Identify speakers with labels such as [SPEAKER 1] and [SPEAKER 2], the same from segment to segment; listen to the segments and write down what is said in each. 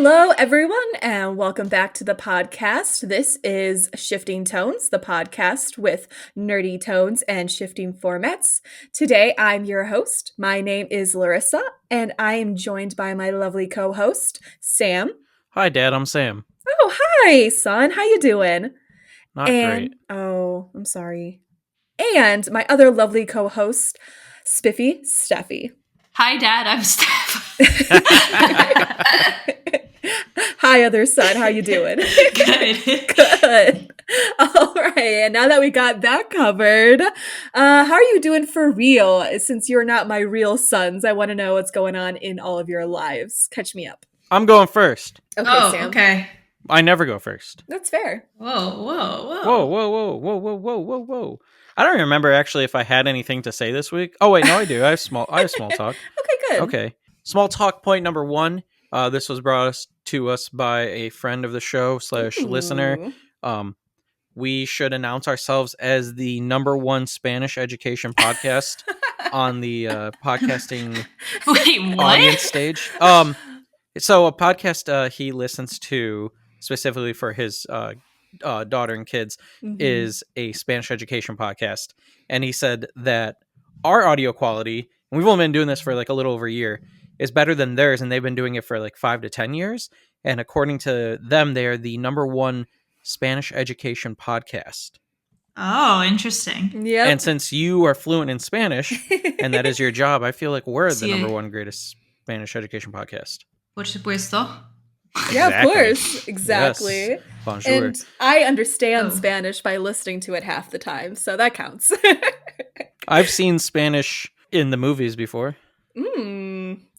[SPEAKER 1] Hello, everyone, and welcome back to the podcast. This is Shifting Tones, the podcast with nerdy tones and shifting formats. Today, I'm your host. My name is Lorissa, and I am joined by my lovely co-host, Sam.
[SPEAKER 2] Hi, Dad. I'm Sam.
[SPEAKER 1] Oh, hi, son. How you doing?
[SPEAKER 2] Not great.
[SPEAKER 1] Oh, I'm sorry. And my other lovely co-host, Spiffy Steffi.
[SPEAKER 3] Hi, Dad. I'm Steph.
[SPEAKER 1] Hi, other son. How you doing?
[SPEAKER 3] Good.
[SPEAKER 1] Good. All right. And now that we got that covered, how are you doing for real? Since you're not my real sons, I want to know what's going on in all of your lives. Catch me up.
[SPEAKER 2] I'm going first.
[SPEAKER 1] Okay, Sam.
[SPEAKER 3] Okay.
[SPEAKER 2] I never go first.
[SPEAKER 1] That's fair.
[SPEAKER 3] Whoa.
[SPEAKER 2] Whoa. I don't remember actually if I had anything to say this week. Oh wait, no, I do. I have small talk.
[SPEAKER 1] Okay, good.
[SPEAKER 2] Okay. Small talk point number 1. This was brought to us by a friend of the show / listener. We should announce ourselves as the #1 Spanish education podcast on the podcasting
[SPEAKER 3] Wait, what?
[SPEAKER 2] audience stage. So a podcast he listens to specifically for his daughter and kids is a Spanish education podcast, and he said that our audio quality, and we've only been doing this for like a little over a year, is better than theirs, and they've been doing it for like 5 to 10 years. And according to them, they are the #1 Spanish education podcast.
[SPEAKER 3] Oh, interesting.
[SPEAKER 1] Yeah.
[SPEAKER 2] And since you are fluent in Spanish, and that is your job, I feel like we're the
[SPEAKER 3] Sí.
[SPEAKER 2] #1 greatest Spanish education podcast.
[SPEAKER 3] Por supuesto.
[SPEAKER 1] Yeah, of
[SPEAKER 2] Exactly.
[SPEAKER 1] course. Exactly.
[SPEAKER 2] Yes. Bonjour.
[SPEAKER 1] And I understand
[SPEAKER 3] Oh.
[SPEAKER 1] Spanish by listening to it half the time, so that counts.
[SPEAKER 2] I've seen Spanish in the movies before.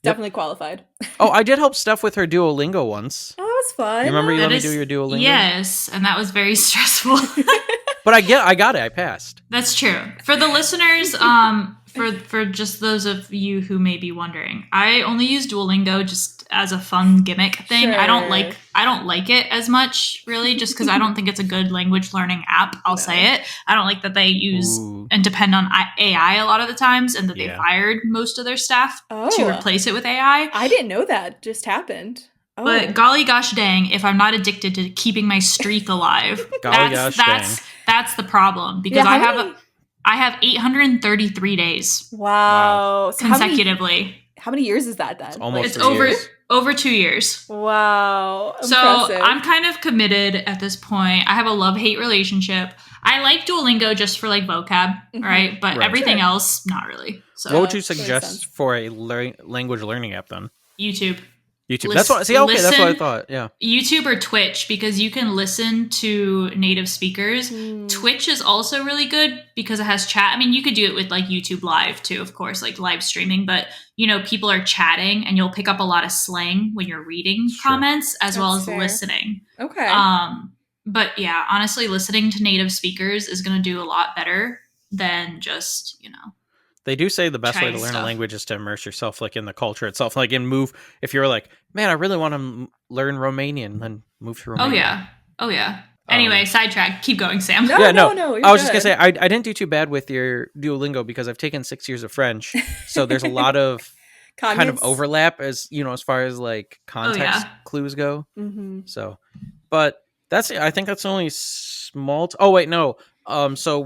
[SPEAKER 1] Definitely qualified.
[SPEAKER 2] Oh, I did help Steph with her Duolingo once.
[SPEAKER 1] Oh, that was fun.
[SPEAKER 2] You remember you
[SPEAKER 3] That
[SPEAKER 2] let me
[SPEAKER 3] is-
[SPEAKER 2] do your Duolingo?
[SPEAKER 3] Yes, and that was very stressful.
[SPEAKER 2] But I got it. I passed.
[SPEAKER 3] That's true. For the listeners, for just those of you who may be wondering, I only use Duolingo just as a fun gimmick thing.
[SPEAKER 1] Sure.
[SPEAKER 3] I don't like it as much, really, just because I don't think it's a good language learning app. I'll say it. I don't like that they use
[SPEAKER 2] Ooh.
[SPEAKER 3] and depend on AI a lot of the times, and that they
[SPEAKER 2] Yeah.
[SPEAKER 3] fired most of their staff
[SPEAKER 1] Oh.
[SPEAKER 3] to replace it with AI.
[SPEAKER 1] I didn't know that just happened. Oh.
[SPEAKER 3] But golly gosh dang, if I'm not addicted to keeping my streak alive,
[SPEAKER 2] Golly gosh dang.
[SPEAKER 3] that's the problem. Because
[SPEAKER 1] Yeah, how many-
[SPEAKER 3] I have 833 days
[SPEAKER 1] Wow. So
[SPEAKER 3] consecutively.
[SPEAKER 1] how many years is that then?
[SPEAKER 2] Almost
[SPEAKER 3] It's
[SPEAKER 2] 3 years.
[SPEAKER 3] over 2 years.
[SPEAKER 1] Wow.
[SPEAKER 3] So
[SPEAKER 1] Impressive.
[SPEAKER 3] I'm kind of committed at this point. I have a love-hate relationship. I like Duolingo just for like vocab, right? But
[SPEAKER 2] Right.
[SPEAKER 3] everything
[SPEAKER 1] Sure.
[SPEAKER 3] else, not really. So
[SPEAKER 2] What would you
[SPEAKER 1] makes sense.
[SPEAKER 2] suggest for a language learning app then?
[SPEAKER 3] YouTube.
[SPEAKER 2] YouTube. That's what. See, okay, that's what I thought. Yeah.
[SPEAKER 3] YouTube or Twitch, because you can listen to native speakers. Twitch is also really good because it has chat. I mean, you could do it with like YouTube Live too, of course, like live streaming, but you know, people are chatting and you'll pick up a lot of slang when you're reading
[SPEAKER 2] Sure.
[SPEAKER 3] comments as well
[SPEAKER 1] That's
[SPEAKER 3] as
[SPEAKER 1] fair.
[SPEAKER 3] listening.
[SPEAKER 1] Okay.
[SPEAKER 3] But yeah, honestly, listening to native speakers is going to do a lot better than just, you know.
[SPEAKER 2] They do say the best way to
[SPEAKER 3] Trying
[SPEAKER 2] learn a
[SPEAKER 3] stuff.
[SPEAKER 2] language is to immerse yourself like in the culture itself. Like if you're like, man, I really want to learn Romanian, then move to Romania.
[SPEAKER 3] Oh yeah. Anyway, sidetrack. Keep going, Sam.
[SPEAKER 1] No,
[SPEAKER 2] Yeah,
[SPEAKER 1] no,
[SPEAKER 2] I was just
[SPEAKER 1] you're
[SPEAKER 2] gonna say I didn't do too bad with your Duolingo because I've taken 6 years of French, so there's a lot of kind of overlap as as far as like context clues go.
[SPEAKER 1] Mm-hmm.
[SPEAKER 2] So, but I think that's only small. Oh wait, no. So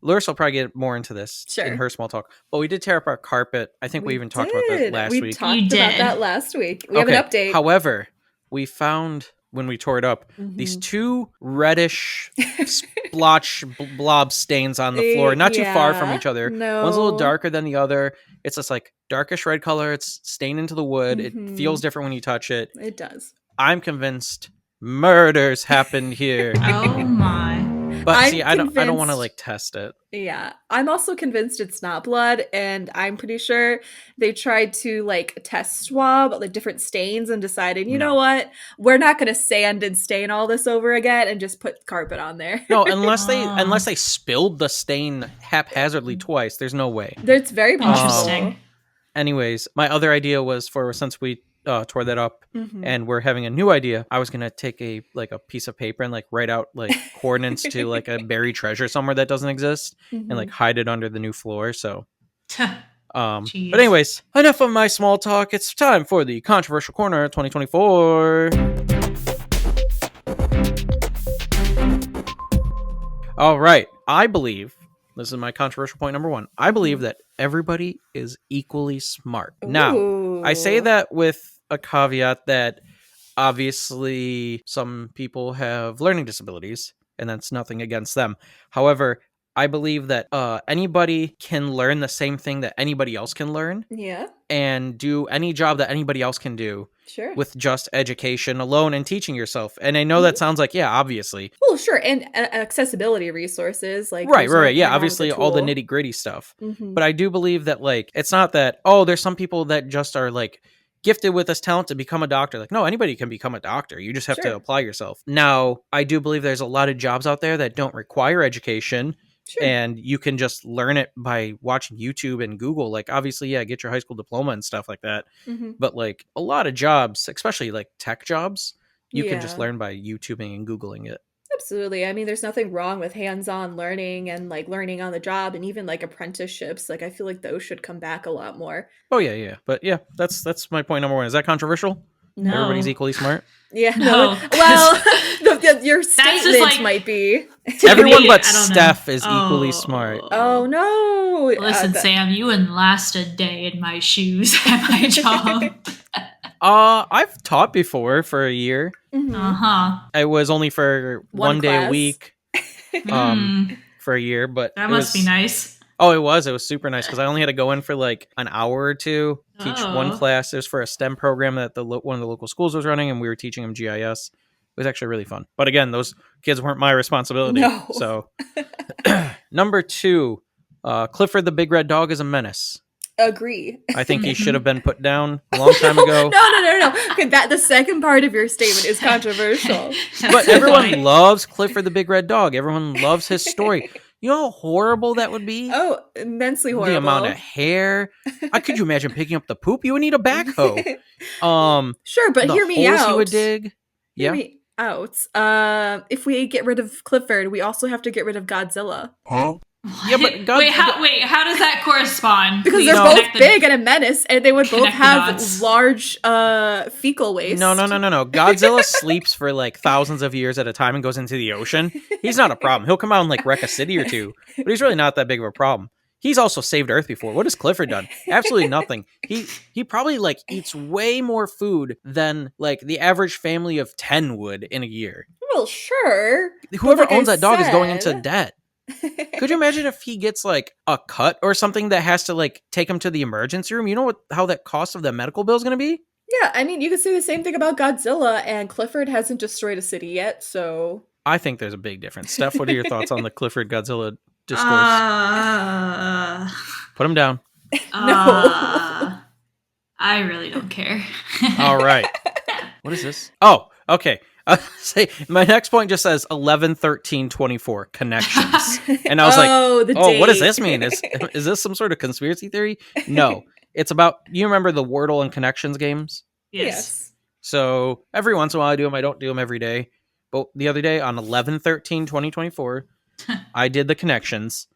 [SPEAKER 2] Lorissa will probably get more into this in her small talk, but we did tear up our carpet. I think we even talked about that last week.
[SPEAKER 1] We talked
[SPEAKER 3] You
[SPEAKER 1] about
[SPEAKER 3] did.
[SPEAKER 1] that last week. We have an update.
[SPEAKER 2] However, we found when we tore it up these 2 reddish splotch blob stains on the floor, not too far from each other.
[SPEAKER 1] No.
[SPEAKER 2] One's a little darker than the other. It's this like darkish red color. It's stained into the wood. It feels different when you touch it.
[SPEAKER 1] It does.
[SPEAKER 2] I'm convinced murders happened here.
[SPEAKER 3] Oh my.
[SPEAKER 2] But
[SPEAKER 1] I'm
[SPEAKER 2] see, I don't want to
[SPEAKER 1] convinced-
[SPEAKER 2] like test it.
[SPEAKER 1] Yeah. I'm also convinced it's not blood, and I'm pretty sure they tried to like test swab like different stains and decided, you know what? We're not gonna sand and stain all this over again and just put carpet on there.
[SPEAKER 2] No, unless they spilled the stain haphazardly twice. There's no way.
[SPEAKER 1] It's very possible.
[SPEAKER 3] Interesting.
[SPEAKER 2] Anyways, my other idea was since we tore that up and we're having a new idea, I was gonna take a piece of paper and like write out like coordinates to like a buried treasure somewhere that doesn't exist and like hide it under the new floor. So But anyways, enough of my small talk. It's time for the Controversial Corner 2024. All right. I believe, this is my controversial point number 1, I believe that everybody is equally smart.
[SPEAKER 1] Ooh.
[SPEAKER 2] Now, I say that with a caveat that obviously some people have learning disabilities, and that's nothing against them. However, I believe that anybody can learn the same thing that anybody else can learn.
[SPEAKER 1] Yeah.
[SPEAKER 2] And do any job that anybody else can do.
[SPEAKER 1] Sure.
[SPEAKER 2] With just education alone and teaching yourself. And I know that sounds like, yeah, obviously.
[SPEAKER 1] Well, sure. And accessibility resources. Like
[SPEAKER 2] right. Yeah, obviously all the nitty gritty stuff.
[SPEAKER 1] Mm-hmm.
[SPEAKER 2] But I do believe that, like, it's not that, oh, there's some people that just are, like, gifted with this talent to become a doctor. Like, no, anybody can become a doctor. You just have to apply yourself. Now, I do believe there's a lot of jobs out there that don't require education. Sure. And you can just learn it by watching YouTube and Google. Like, obviously, yeah, get your high school diploma and stuff like that.
[SPEAKER 1] Mm-hmm.
[SPEAKER 2] But, like, a lot of jobs, especially, like, tech jobs, you can just learn by YouTubing and Googling it.
[SPEAKER 1] Absolutely. I mean, there's nothing wrong with hands-on learning and, like, learning on the job, and even, like, apprenticeships. Like, I feel like those should come back a lot more.
[SPEAKER 2] Oh, yeah. But, yeah, that's my point number 1. Is that controversial?
[SPEAKER 3] No.
[SPEAKER 2] Everybody's equally smart?
[SPEAKER 1] Yeah, no. Well, your statement
[SPEAKER 3] like,
[SPEAKER 1] might be.
[SPEAKER 2] Everyone but Steph is equally smart.
[SPEAKER 1] Oh, no.
[SPEAKER 3] Listen, Sam, you wouldn't last a day in my shoes at my job.
[SPEAKER 2] I've taught before for a year.
[SPEAKER 1] Mm-hmm.
[SPEAKER 3] Uh-huh.
[SPEAKER 2] It was only for one day a week for a year, but
[SPEAKER 3] that must be nice.
[SPEAKER 2] Oh, it was super nice because I only had to go in for like an hour or two, teach one class. It was for a STEM program that one of the local schools was running, and we were teaching them GIS. It was actually really fun. But again, those kids weren't my responsibility.
[SPEAKER 1] No.
[SPEAKER 2] So, number 2, Clifford the Big Red Dog is a menace.
[SPEAKER 1] Agree.
[SPEAKER 2] I think he should have been put down a long time ago.
[SPEAKER 1] No. Okay, the second part of your statement is controversial.
[SPEAKER 2] But everyone loves Clifford the Big Red Dog. Everyone loves his story. You know how horrible that would be?
[SPEAKER 1] Oh, immensely horrible.
[SPEAKER 2] The amount of hair. Could you imagine picking up the poop? You would need a backhoe.
[SPEAKER 1] Sure, but hear me out.
[SPEAKER 2] You would dig.
[SPEAKER 1] Hear me out. If we get rid of Clifford, we also have to get rid of Godzilla.
[SPEAKER 2] Huh? Yeah, but
[SPEAKER 3] how does that correspond?
[SPEAKER 1] Because they're both big and a menace, and they would both have large fecal waste.
[SPEAKER 2] No. Godzilla sleeps for like thousands of years at a time and goes into the ocean. He's not a problem. He'll come out and like wreck a city or two, but he's really not that big of a problem. He's also saved Earth before. What has Clifford done? Absolutely nothing. He probably like eats way more food than like the average family of 10 would in a year.
[SPEAKER 1] Well, sure.
[SPEAKER 2] Whoever owns that dog is going into debt. Could you imagine if he gets like a cut or something that has to like take him to the emergency room? You know how that cost of the medical bill is going to be?
[SPEAKER 1] Yeah, I mean, you could say the same thing about Godzilla, and Clifford hasn't destroyed a city yet, so...
[SPEAKER 2] I think there's a big difference. Steph, what are your thoughts on the Clifford Godzilla discourse? Put him down.
[SPEAKER 1] No.
[SPEAKER 3] I really don't care.
[SPEAKER 2] All right. What is this? Oh, okay. Say my next point just says 11/13/24 connections, and I was what does this mean? Is this some sort of conspiracy theory? No, it's about, you remember the Wordle and connections games?
[SPEAKER 1] Yes.
[SPEAKER 2] So every once in a while I do them. I don't do them every day, but the other day on 11/13/2024, I did the connections,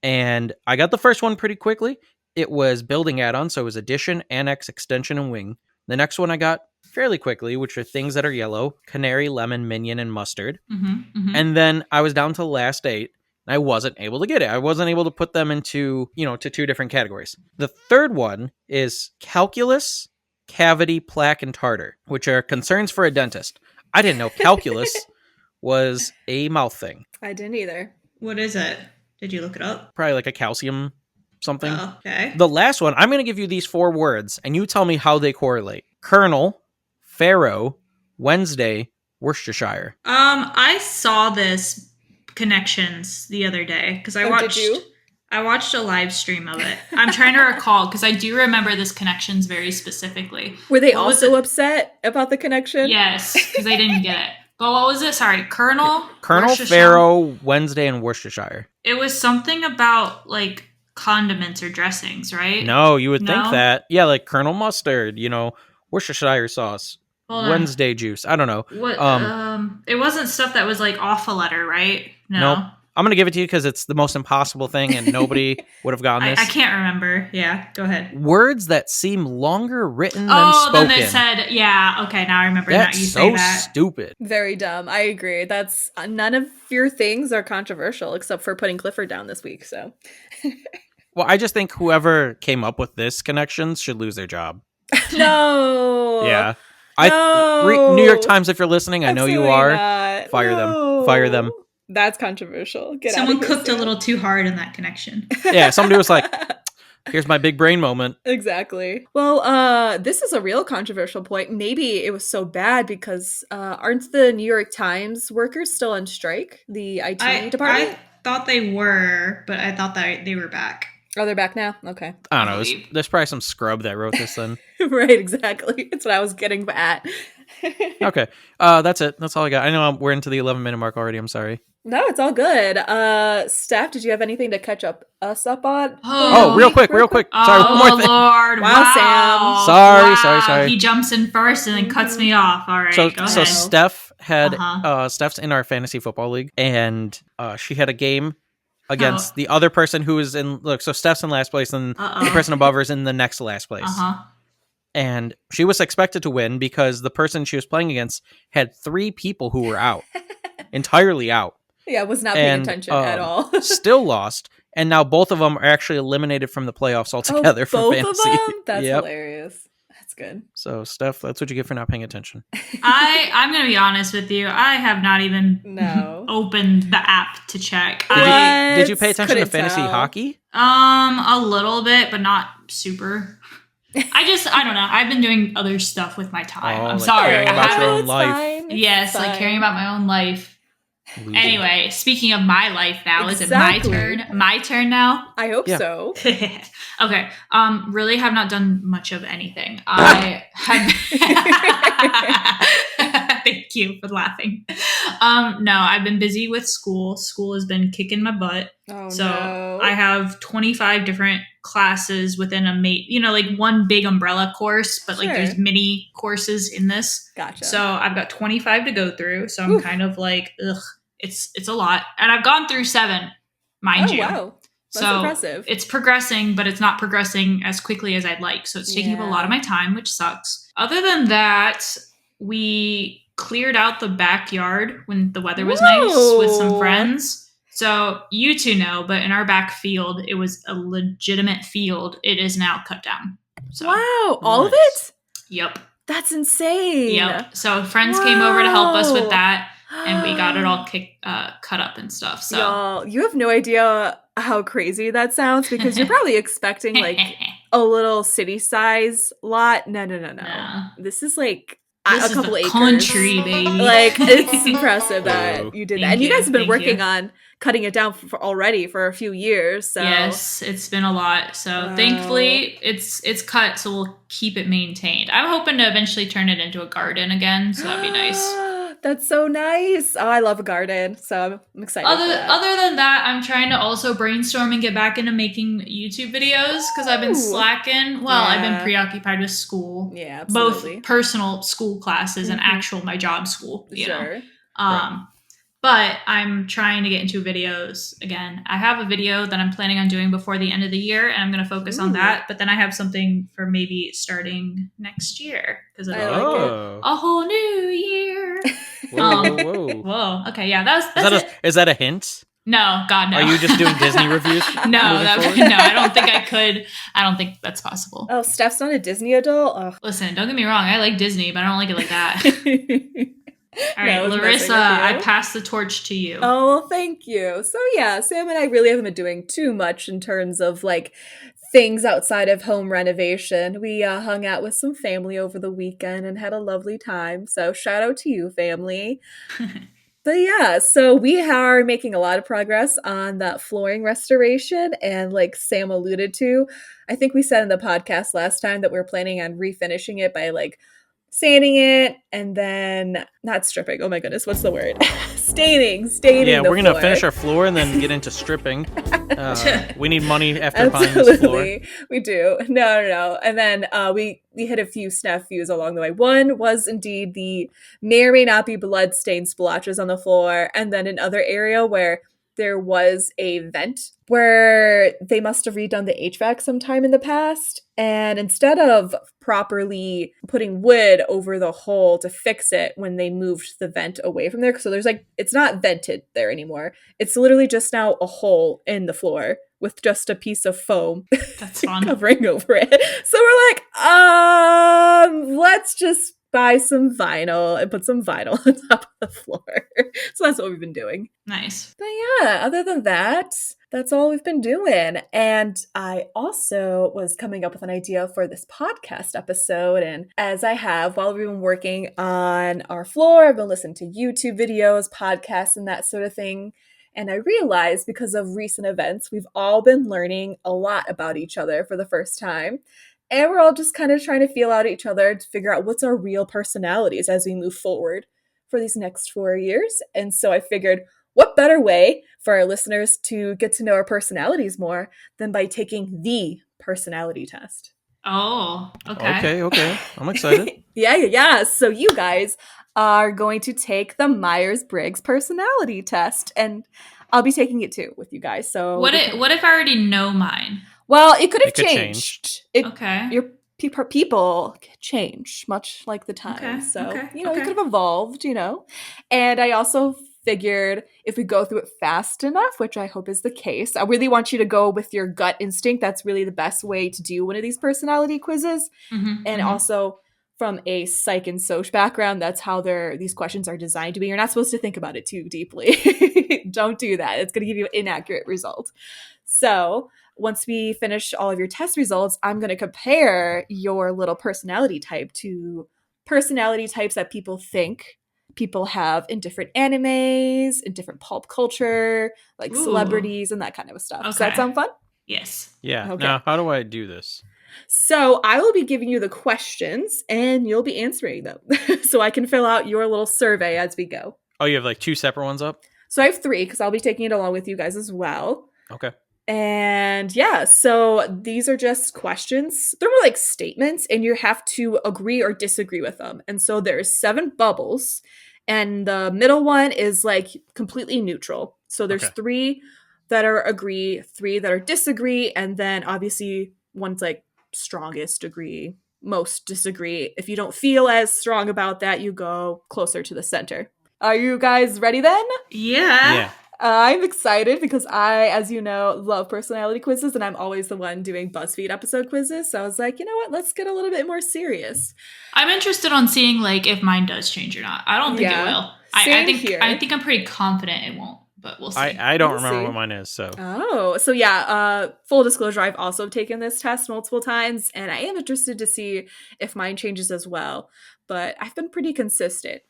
[SPEAKER 2] and I got the first one pretty quickly. It was building add-on, so it was addition, annex, extension, and wing. The next one I got fairly quickly, which are things that are yellow: canary, lemon, minion, and mustard.
[SPEAKER 3] Mm-hmm.
[SPEAKER 2] And then I was down to the last 8, and I wasn't able to get it. I wasn't able to put them into, to 2 different categories. The third one is calculus, cavity, plaque, and tartar, which are concerns for a dentist. I didn't know calculus was a mouth thing.
[SPEAKER 1] I didn't either.
[SPEAKER 3] What is it? Did you look it up?
[SPEAKER 2] Probably like a calcium something.
[SPEAKER 3] Oh, okay.
[SPEAKER 2] The last one, I'm going to give you these 4 words, and you tell me how they correlate. Colonel, Pharaoh, Wednesday, Worcestershire.
[SPEAKER 3] I saw this connections the other day because I watched.
[SPEAKER 1] Did you?
[SPEAKER 3] I watched a live stream of it. I'm trying to recall because I do remember this connections very specifically.
[SPEAKER 1] Were they also upset about the connection?
[SPEAKER 3] Yes, because they didn't get it. But what was it? Sorry, Colonel,
[SPEAKER 2] Pharaoh, Wednesday, and Worcestershire.
[SPEAKER 3] It was something about like condiments or dressings, right?
[SPEAKER 2] No, you would think that. Yeah, like Colonel Mustard, Worcestershire sauce, Wednesday juice. I don't know.
[SPEAKER 3] What? It wasn't stuff that was like off a letter, right? No.
[SPEAKER 2] Nope. I'm going to give it to you because it's the most impossible thing and nobody would have gotten this.
[SPEAKER 3] I can't remember. Yeah, go ahead.
[SPEAKER 2] Words that seem longer written than spoken.
[SPEAKER 3] Oh, then they said, yeah, okay, now I remember that you say that.
[SPEAKER 2] That's so stupid.
[SPEAKER 1] Very dumb. I agree. That's none of your things are controversial except for putting Clifford down this week, so.
[SPEAKER 2] Well, I just think whoever came up with this connections should lose their job.
[SPEAKER 1] No.
[SPEAKER 2] Yeah.
[SPEAKER 1] No.
[SPEAKER 2] New York Times, if you're listening, I know you are.
[SPEAKER 1] Not.
[SPEAKER 2] Fire
[SPEAKER 1] No.
[SPEAKER 2] them. Fire them.
[SPEAKER 1] That's controversial.
[SPEAKER 3] Someone cooked a little too hard in that connection.
[SPEAKER 2] Yeah, somebody was like, here's my big brain moment.
[SPEAKER 1] Exactly. Well, this is a real controversial point. Maybe it was so bad because aren't the New York Times workers still on strike? The IT department?
[SPEAKER 3] I thought they were, but I thought that they were back.
[SPEAKER 1] Oh, they're back now? Okay.
[SPEAKER 2] I don't know. There's probably some scrub that wrote this then.
[SPEAKER 1] Right, exactly. That's what I was getting at.
[SPEAKER 2] Okay. That's it. That's all I got. I know we're into the 11-minute mark already. I'm sorry.
[SPEAKER 1] No, it's all good. Steph, did you have anything to catch us up on?
[SPEAKER 2] Oh, real quick. Sorry, one more thing.
[SPEAKER 3] Lord.
[SPEAKER 1] Wow,
[SPEAKER 2] Sam.
[SPEAKER 3] Wow.
[SPEAKER 2] Sorry.
[SPEAKER 3] He jumps in first and then cuts me off. All right, go ahead.
[SPEAKER 2] So Steph had, Steph's in our fantasy football league, and she had a game against the other person who is in, so Steph's in last place, and the person above her is in the next to last place. And she was expected to win because the person she was playing against had 3 people who were out, entirely out.
[SPEAKER 1] Yeah, was not paying attention at all.
[SPEAKER 2] Still lost, and now both of them are actually eliminated from the playoffs altogether from fantasy.
[SPEAKER 1] Both of them? That's hilarious. That's good.
[SPEAKER 2] So, Steph, that's what you get for not paying attention.
[SPEAKER 3] I'm going to be honest with you. I have not even opened the app to check.
[SPEAKER 2] Did you pay attention to fantasy hockey?
[SPEAKER 3] A little bit, but not super. I don't know. I've been doing other stuff with my time. I'm sorry.
[SPEAKER 2] Caring about your own life.
[SPEAKER 3] Yes, like caring about my own life. Anyway, speaking of my life now, is it my turn? My turn now?
[SPEAKER 1] I hope so.
[SPEAKER 3] Okay. Really have not done much of anything. I have Thank you for laughing. No, I've been busy with school. School has been kicking my butt. So I have 25 different classes within like one big umbrella course, but like there's mini courses in this.
[SPEAKER 1] Gotcha.
[SPEAKER 3] So I've got 25 to go through. So I'm kind of like, ugh, it's a lot. And I've gone through 7, mind you.
[SPEAKER 1] Wow. That's impressive.
[SPEAKER 3] It's progressing, but it's not progressing as quickly as I'd like. So it's taking up a lot of my time, which sucks. Other than that, we cleared out the backyard when the weather was nice with some friends. So you two know, but in our back field, it was a legitimate field. It is now cut down. So,
[SPEAKER 1] wow. All of it?
[SPEAKER 3] Yep.
[SPEAKER 1] That's insane.
[SPEAKER 3] Yep. So friends came over to help us with that, and we got it all cut up and stuff. So
[SPEAKER 1] y'all, you have no idea how crazy that sounds because you're probably expecting like a little city size lot. No. This is like a couple acres.
[SPEAKER 3] Country, baby.
[SPEAKER 1] Like, it's impressive that you did that. And you guys have been working
[SPEAKER 3] on
[SPEAKER 1] on cutting it down already for a few years. So
[SPEAKER 3] yes, it's been a lot. So thankfully it's cut, so we'll keep it maintained. I'm hoping to eventually turn it into a garden again, so that'd be nice.
[SPEAKER 1] That's so nice. Oh, I love a garden, so I'm excited.
[SPEAKER 3] Other than that, I'm trying to also brainstorm and get back into making YouTube videos because I've been slacking. Well, I've been preoccupied with school.
[SPEAKER 1] Yeah, absolutely.
[SPEAKER 3] Both personal school classes and actual my job school. You know.
[SPEAKER 2] Right.
[SPEAKER 3] But I'm trying to get into videos again. I have a video that I'm planning on doing before the end of the year, and I'm going to focus on that. But then I have something for maybe starting next year because
[SPEAKER 1] I like
[SPEAKER 3] a whole new year. Whoa. Okay, yeah, that's it.
[SPEAKER 2] Is that a hint?
[SPEAKER 3] No, God, no.
[SPEAKER 2] Are you just doing Disney reviews?
[SPEAKER 3] No, I don't think I could. I don't think that's possible.
[SPEAKER 1] Oh, Steph's not a Disney adult? Oh.
[SPEAKER 3] Listen, don't get me wrong. I like Disney, but I don't like it like that. All right, Lorissa, I pass the torch to you.
[SPEAKER 1] Oh, well, thank you. So yeah, Sam and I really haven't been doing too much in terms of like things outside of home renovation. We hung out with some family over the weekend and had a lovely time. So shout out to you, family. But yeah, so we are making a lot of progress on that flooring restoration. And like Sam alluded to, I think we said in the podcast last time that we're planning on refinishing it by like sanding it and then not stripping. Oh my goodness, what's the word? Staining.
[SPEAKER 2] Yeah, we're gonna finish our floor and then get into stripping. We need money after buying this floor.
[SPEAKER 1] We do. No. And then we hit a few snafus along the way. One was indeed the may or may not be blood stained splotches on the floor, and then another area where there was a vent where they must have redone the HVAC sometime in the past. And instead of properly putting wood over the hole to fix it when they moved the vent away from there, so there's like, it's not vented there anymore. It's literally just now a hole in the floor with just a piece of foam
[SPEAKER 3] That's fun.
[SPEAKER 1] covering over it. So we're like, let's just buy some vinyl and put some vinyl on top of the floor. So that's what we've been doing.
[SPEAKER 3] Nice.
[SPEAKER 1] But yeah, other than that, that's all we've been doing. And I also was coming up with an idea for this podcast episode. And as I have, while we've been working on our floor, I've been listening to YouTube videos, podcasts, and that sort of thing. And I realized because of recent events, we've all been learning a lot about each other for the first time. And we're all just kind of trying to feel out each other to figure out what's our real personalities as we move forward for these next 4 years. And so I figured, what better way for our listeners to get to know our personalities more than by taking the personality test?
[SPEAKER 3] Oh, okay.
[SPEAKER 2] Okay. I'm excited.
[SPEAKER 1] Yeah. So you guys are going to take the Myers-Briggs personality test, and I'll be taking it too with you guys. So
[SPEAKER 3] What if I already know mine?
[SPEAKER 1] Well, it could have
[SPEAKER 2] It could
[SPEAKER 1] changed.
[SPEAKER 3] Okay.
[SPEAKER 1] Your people change, much like the time.
[SPEAKER 3] Okay,
[SPEAKER 1] So,
[SPEAKER 3] okay,
[SPEAKER 1] it
[SPEAKER 3] okay.
[SPEAKER 1] could have evolved, And I also figured if we go through it fast enough, which I hope is the case, I really want you to go with your gut instinct. That's really the best way to do one of these personality quizzes. And also from a psych and soc background, that's how these questions are designed to be. You're not supposed to think about it too deeply. Don't do that. It's going to give you an inaccurate result. So once we finish all of your test results, I'm going to compare your little personality type to personality types that people think people have in different animes, in different pulp culture, like celebrities and that kind of stuff.
[SPEAKER 3] Okay.
[SPEAKER 1] Does that sound fun?
[SPEAKER 3] Yes.
[SPEAKER 2] Yeah.
[SPEAKER 1] Okay.
[SPEAKER 2] Now, how do I do this?
[SPEAKER 1] So I will be giving you the questions and you'll be answering them. So I can fill out your little survey as we go.
[SPEAKER 2] Oh, you have like 2 separate ones up?
[SPEAKER 1] So I have 3 because I'll be taking it along with you guys as well.
[SPEAKER 2] Okay.
[SPEAKER 1] And yeah, so these are just questions. They're more like statements and you have to agree or disagree with them. And so there's 7 bubbles and the middle one is like completely neutral. So there's
[SPEAKER 2] Okay.
[SPEAKER 1] 3 that are agree, 3 that are disagree, and then obviously one's like strongest agree, most disagree. If you don't feel as strong about that, you go closer to the center. Are you guys ready then?
[SPEAKER 3] Yeah.
[SPEAKER 1] I'm excited because I, as you know, love personality quizzes and I'm always the one doing BuzzFeed episode quizzes. So I was like, you know what? Let's get a little bit more serious.
[SPEAKER 3] I'm interested on seeing like if mine does change or not. I don't think it will. I think I'm pretty confident it won't, but we'll see.
[SPEAKER 2] I don't
[SPEAKER 1] We'll
[SPEAKER 2] remember
[SPEAKER 1] see.
[SPEAKER 2] what mine is, so.
[SPEAKER 1] Oh, so yeah, full disclosure, I've also taken this test multiple times and I am interested to see if mine changes as well. But I've been pretty consistent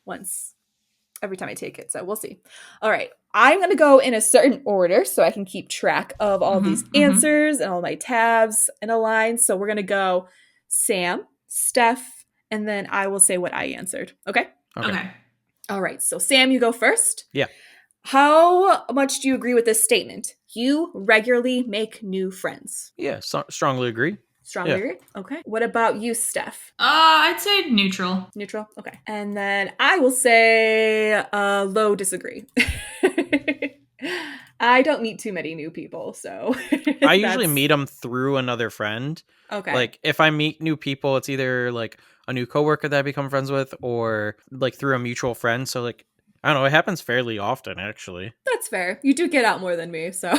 [SPEAKER 1] every time I take it. So we'll see. All right. I'm going to go in a certain order so I can keep track of all these answers and all my tabs in a line. So we're going to go Sam, Steph, and then I will say what I answered. Okay?
[SPEAKER 3] Okay.
[SPEAKER 1] All right. So Sam, you go first.
[SPEAKER 2] Yeah.
[SPEAKER 1] How much do you agree with this statement? You regularly make new friends.
[SPEAKER 2] Yeah, strongly agree.
[SPEAKER 1] Strongly agree? Okay. What about you, Steph?
[SPEAKER 3] I'd say neutral.
[SPEAKER 1] Neutral? Okay. And then I will say low disagree. I don't meet too many new people, so.
[SPEAKER 2] I usually meet them through another friend.
[SPEAKER 1] Okay.
[SPEAKER 2] Like, if I meet new people, it's either, like, a new coworker that I become friends with or, like, through a mutual friend. So, like, I don't know. It happens fairly often, actually.
[SPEAKER 1] That's fair. You do get out more than me, so.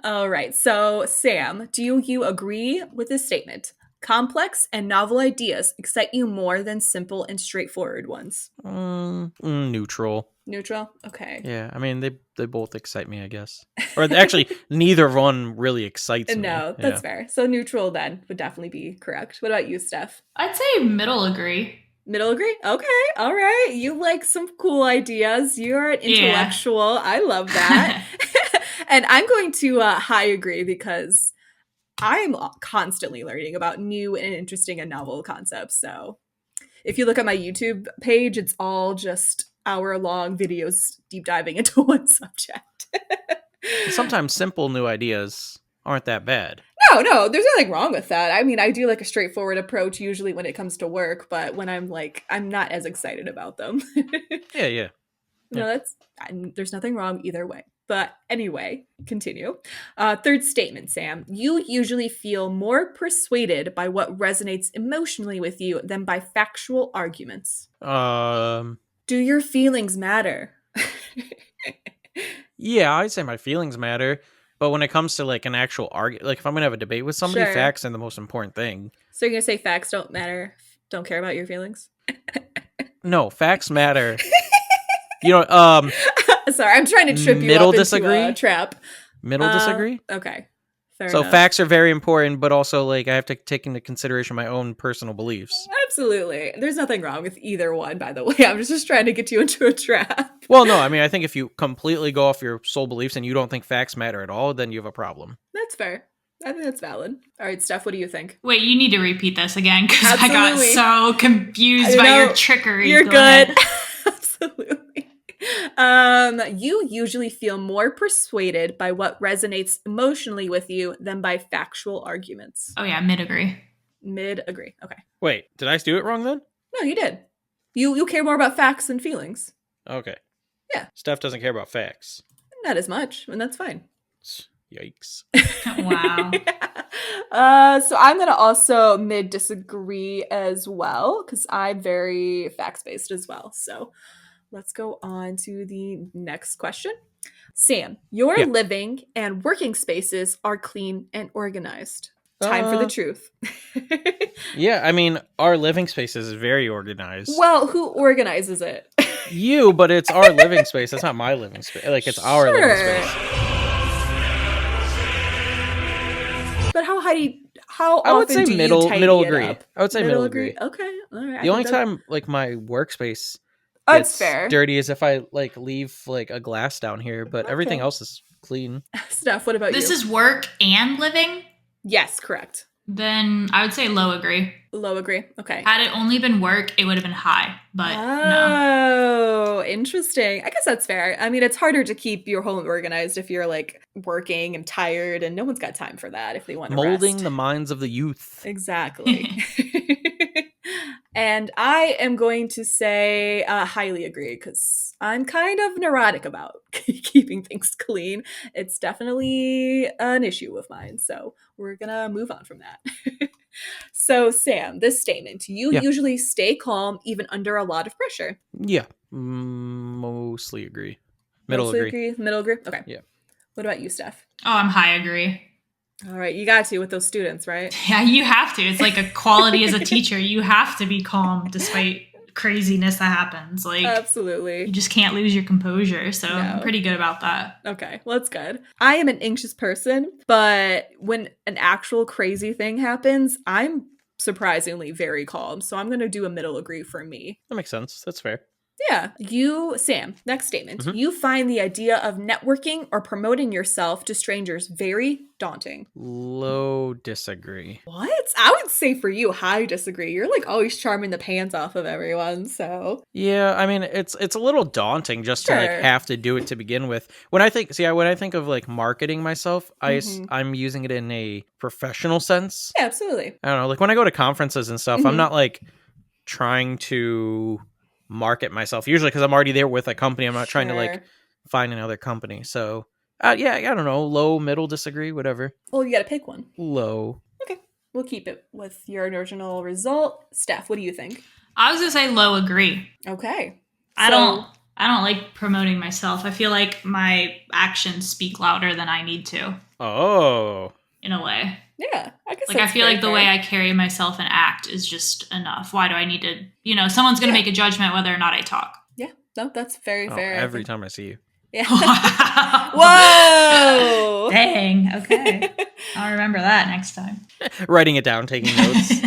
[SPEAKER 1] All right. So, Sam, do you agree with this statement? Complex and novel ideas excite you more than simple and straightforward ones.
[SPEAKER 2] Neutral.
[SPEAKER 1] Neutral? Okay.
[SPEAKER 2] Yeah, I mean, they both excite me, I guess. Or actually, neither one really excites me.
[SPEAKER 1] No, that's fair. So neutral then would definitely be correct. What about you, Steph?
[SPEAKER 3] I'd say middle agree.
[SPEAKER 1] Middle agree? Okay. All right. You like some cool ideas. You're an intellectual. I love that. And I'm going to high agree because I'm constantly learning about new and interesting and novel concepts. So if you look at my YouTube page, it's all just hour-long videos deep diving into one subject.
[SPEAKER 2] Sometimes simple new ideas aren't that bad.
[SPEAKER 1] No, there's nothing wrong with that. I mean, I do like a straightforward approach usually when it comes to work, but when I'm not as excited about them.
[SPEAKER 2] Yeah.
[SPEAKER 1] No, there's nothing wrong either way. But anyway, continue. Third statement, Sam. You usually feel more persuaded by what resonates emotionally with you than by factual arguments. Do your feelings matter?
[SPEAKER 2] Yeah, I'd say my feelings matter. But when it comes to like an actual argument, like if I'm going to have a debate with somebody,
[SPEAKER 1] Sure.
[SPEAKER 2] facts are the most important thing.
[SPEAKER 1] So you're going to say facts don't matter, don't care about your feelings?
[SPEAKER 2] No, facts matter. You know,
[SPEAKER 1] sorry, I'm trying to trip you
[SPEAKER 2] middle
[SPEAKER 1] up into
[SPEAKER 2] disagree?
[SPEAKER 1] a trap.
[SPEAKER 2] Middle disagree?
[SPEAKER 1] Okay. Fair
[SPEAKER 2] So
[SPEAKER 1] enough.
[SPEAKER 2] facts are very important, but also like I have to take into consideration my own personal beliefs.
[SPEAKER 1] Absolutely. There's nothing wrong with either one, by the way. I'm just trying to get you into a trap.
[SPEAKER 2] Well, no, I mean, I think if you completely go off your sole beliefs and you don't think facts matter at all, then you have a problem.
[SPEAKER 1] That's fair. I think that's valid. All right, Steph, what do you think?
[SPEAKER 3] Wait, you need to repeat this again because I got
[SPEAKER 1] Absolutely.
[SPEAKER 3] so confused by your trickery.
[SPEAKER 1] You're
[SPEAKER 3] Go
[SPEAKER 1] good.
[SPEAKER 3] ahead.
[SPEAKER 1] Absolutely. You usually feel more persuaded by what resonates emotionally with you than by factual arguments.
[SPEAKER 3] Oh yeah, mid-agree.
[SPEAKER 1] Mid-agree. Okay.
[SPEAKER 2] Wait, did I do it wrong then?
[SPEAKER 1] No, you did. You care more about facts than feelings.
[SPEAKER 2] Okay.
[SPEAKER 1] Yeah.
[SPEAKER 2] Steph doesn't care about facts.
[SPEAKER 1] Not as much, and that's fine.
[SPEAKER 2] Yikes.
[SPEAKER 3] Wow.
[SPEAKER 1] So I'm going to also mid-disagree as well, because I'm very facts-based as well. So let's go on to the next question. Sam, your living and working spaces are clean and organized. Time for the truth.
[SPEAKER 2] Yeah, I mean, our living space is very organized.
[SPEAKER 1] Well, who organizes it?
[SPEAKER 2] You, but it's our living space. It's not my living space. Like, it's our living space.
[SPEAKER 1] But how
[SPEAKER 2] I would
[SPEAKER 1] often
[SPEAKER 2] say
[SPEAKER 1] do
[SPEAKER 2] middle
[SPEAKER 1] you tidy
[SPEAKER 2] middle
[SPEAKER 1] it
[SPEAKER 2] agree.
[SPEAKER 1] up?
[SPEAKER 2] I would say middle agree.
[SPEAKER 1] Okay, all right.
[SPEAKER 2] The only time like my workspace
[SPEAKER 1] That's
[SPEAKER 2] gets
[SPEAKER 1] fair.
[SPEAKER 2] dirty is if I like leave like a glass down here, but everything
[SPEAKER 1] Okay.
[SPEAKER 2] else is clean.
[SPEAKER 1] Steph, what about
[SPEAKER 3] This
[SPEAKER 1] you?
[SPEAKER 3] is work and living?
[SPEAKER 1] Yes, correct.
[SPEAKER 3] Then I would say low agree.
[SPEAKER 1] Low agree. Okay.
[SPEAKER 3] Had it only been work, it would have been high, but no.
[SPEAKER 1] Oh, interesting. I guess that's fair. I mean, it's harder to keep your home organized if you're like working and tired, and no one's got time for that if they want to
[SPEAKER 2] Molding
[SPEAKER 1] rest.
[SPEAKER 2] the minds of the youth.
[SPEAKER 1] Exactly. And I am going to say highly agree because I'm kind of neurotic about keeping things clean. It's definitely an issue of mine. So we're going to move on from that. So, Sam, this statement, you usually stay calm even under a lot of pressure.
[SPEAKER 2] Yeah, mostly agree. Middle
[SPEAKER 1] Mostly
[SPEAKER 2] agree.
[SPEAKER 1] Middle agree? Okay.
[SPEAKER 2] Yeah.
[SPEAKER 1] What about you, Steph?
[SPEAKER 3] Oh, I'm high agree.
[SPEAKER 1] All right, you got to with those students, right?
[SPEAKER 3] Yeah, you have to. It's like a quality as a teacher. You have to be calm despite craziness that happens. Like,
[SPEAKER 1] absolutely.
[SPEAKER 3] You just can't lose your composure. So
[SPEAKER 1] No.
[SPEAKER 3] I'm pretty good about that.
[SPEAKER 1] Okay, well, that's good. I am an anxious person, but when an actual crazy thing happens, I'm surprisingly very calm. So I'm going to do a middle agree for me.
[SPEAKER 2] That makes sense. That's fair.
[SPEAKER 1] Yeah. Sam, next statement.
[SPEAKER 2] Mhm.
[SPEAKER 1] You find the idea of networking or promoting yourself to strangers very daunting.
[SPEAKER 2] Low disagree.
[SPEAKER 1] What? I would say for you, high disagree. You're like always charming the pants off of everyone, so.
[SPEAKER 2] Yeah, I mean it's a little daunting just to like
[SPEAKER 1] Sure.
[SPEAKER 2] have to do it to begin with. When I think of like marketing myself, I'm using it in a professional sense.
[SPEAKER 1] Yeah, absolutely.
[SPEAKER 2] I don't know, like when I go to conferences and stuff,
[SPEAKER 1] Mhm.
[SPEAKER 2] I'm not like trying to market myself usually because I'm already there with a company. I'm not trying to like
[SPEAKER 1] Sure.
[SPEAKER 2] find another company. So yeah, I don't know, low, middle, disagree, whatever.
[SPEAKER 1] Well, you got to pick one.
[SPEAKER 2] Low.
[SPEAKER 1] Okay. We'll keep it with your original result. Steph, what do you think?
[SPEAKER 3] I was gonna say low agree.
[SPEAKER 1] Okay.
[SPEAKER 3] I don't like promoting myself. I feel like my actions speak louder than I need to,
[SPEAKER 2] Oh.
[SPEAKER 3] in a way.
[SPEAKER 1] Yeah, I guess
[SPEAKER 3] Like, I
[SPEAKER 1] that's
[SPEAKER 3] feel
[SPEAKER 1] very
[SPEAKER 3] like the
[SPEAKER 1] fair.
[SPEAKER 3] way I carry myself and act is just enough. Why do I need to, someone's going to make a judgment whether or not I talk.
[SPEAKER 1] Yeah, no, that's very
[SPEAKER 2] Oh,
[SPEAKER 1] fair. I
[SPEAKER 2] every
[SPEAKER 1] think.
[SPEAKER 2] time I see you.
[SPEAKER 1] Yeah.
[SPEAKER 3] Whoa!
[SPEAKER 1] Whoa!
[SPEAKER 3] Dang. Okay. I'll remember that next time.
[SPEAKER 2] Writing it down, taking notes.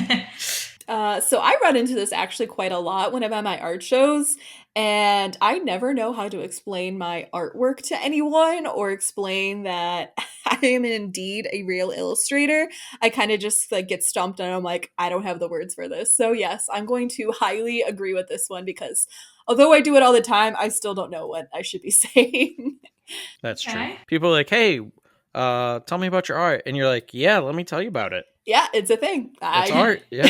[SPEAKER 1] So I run into this actually quite a lot when I'm at my art shows, and I never know how to explain my artwork to anyone or explain that I am indeed a real illustrator. I kind of just like get stumped and I'm like, I don't have the words for this. So yes, I'm going to highly agree with this one because although I do it all the time, I still don't know what I should be saying.
[SPEAKER 2] That's true.
[SPEAKER 3] Okay.
[SPEAKER 2] People are like, hey, tell me about your art. And you're like, yeah, let me tell you about it.
[SPEAKER 1] Yeah, it's a thing.
[SPEAKER 2] It's art. Yeah.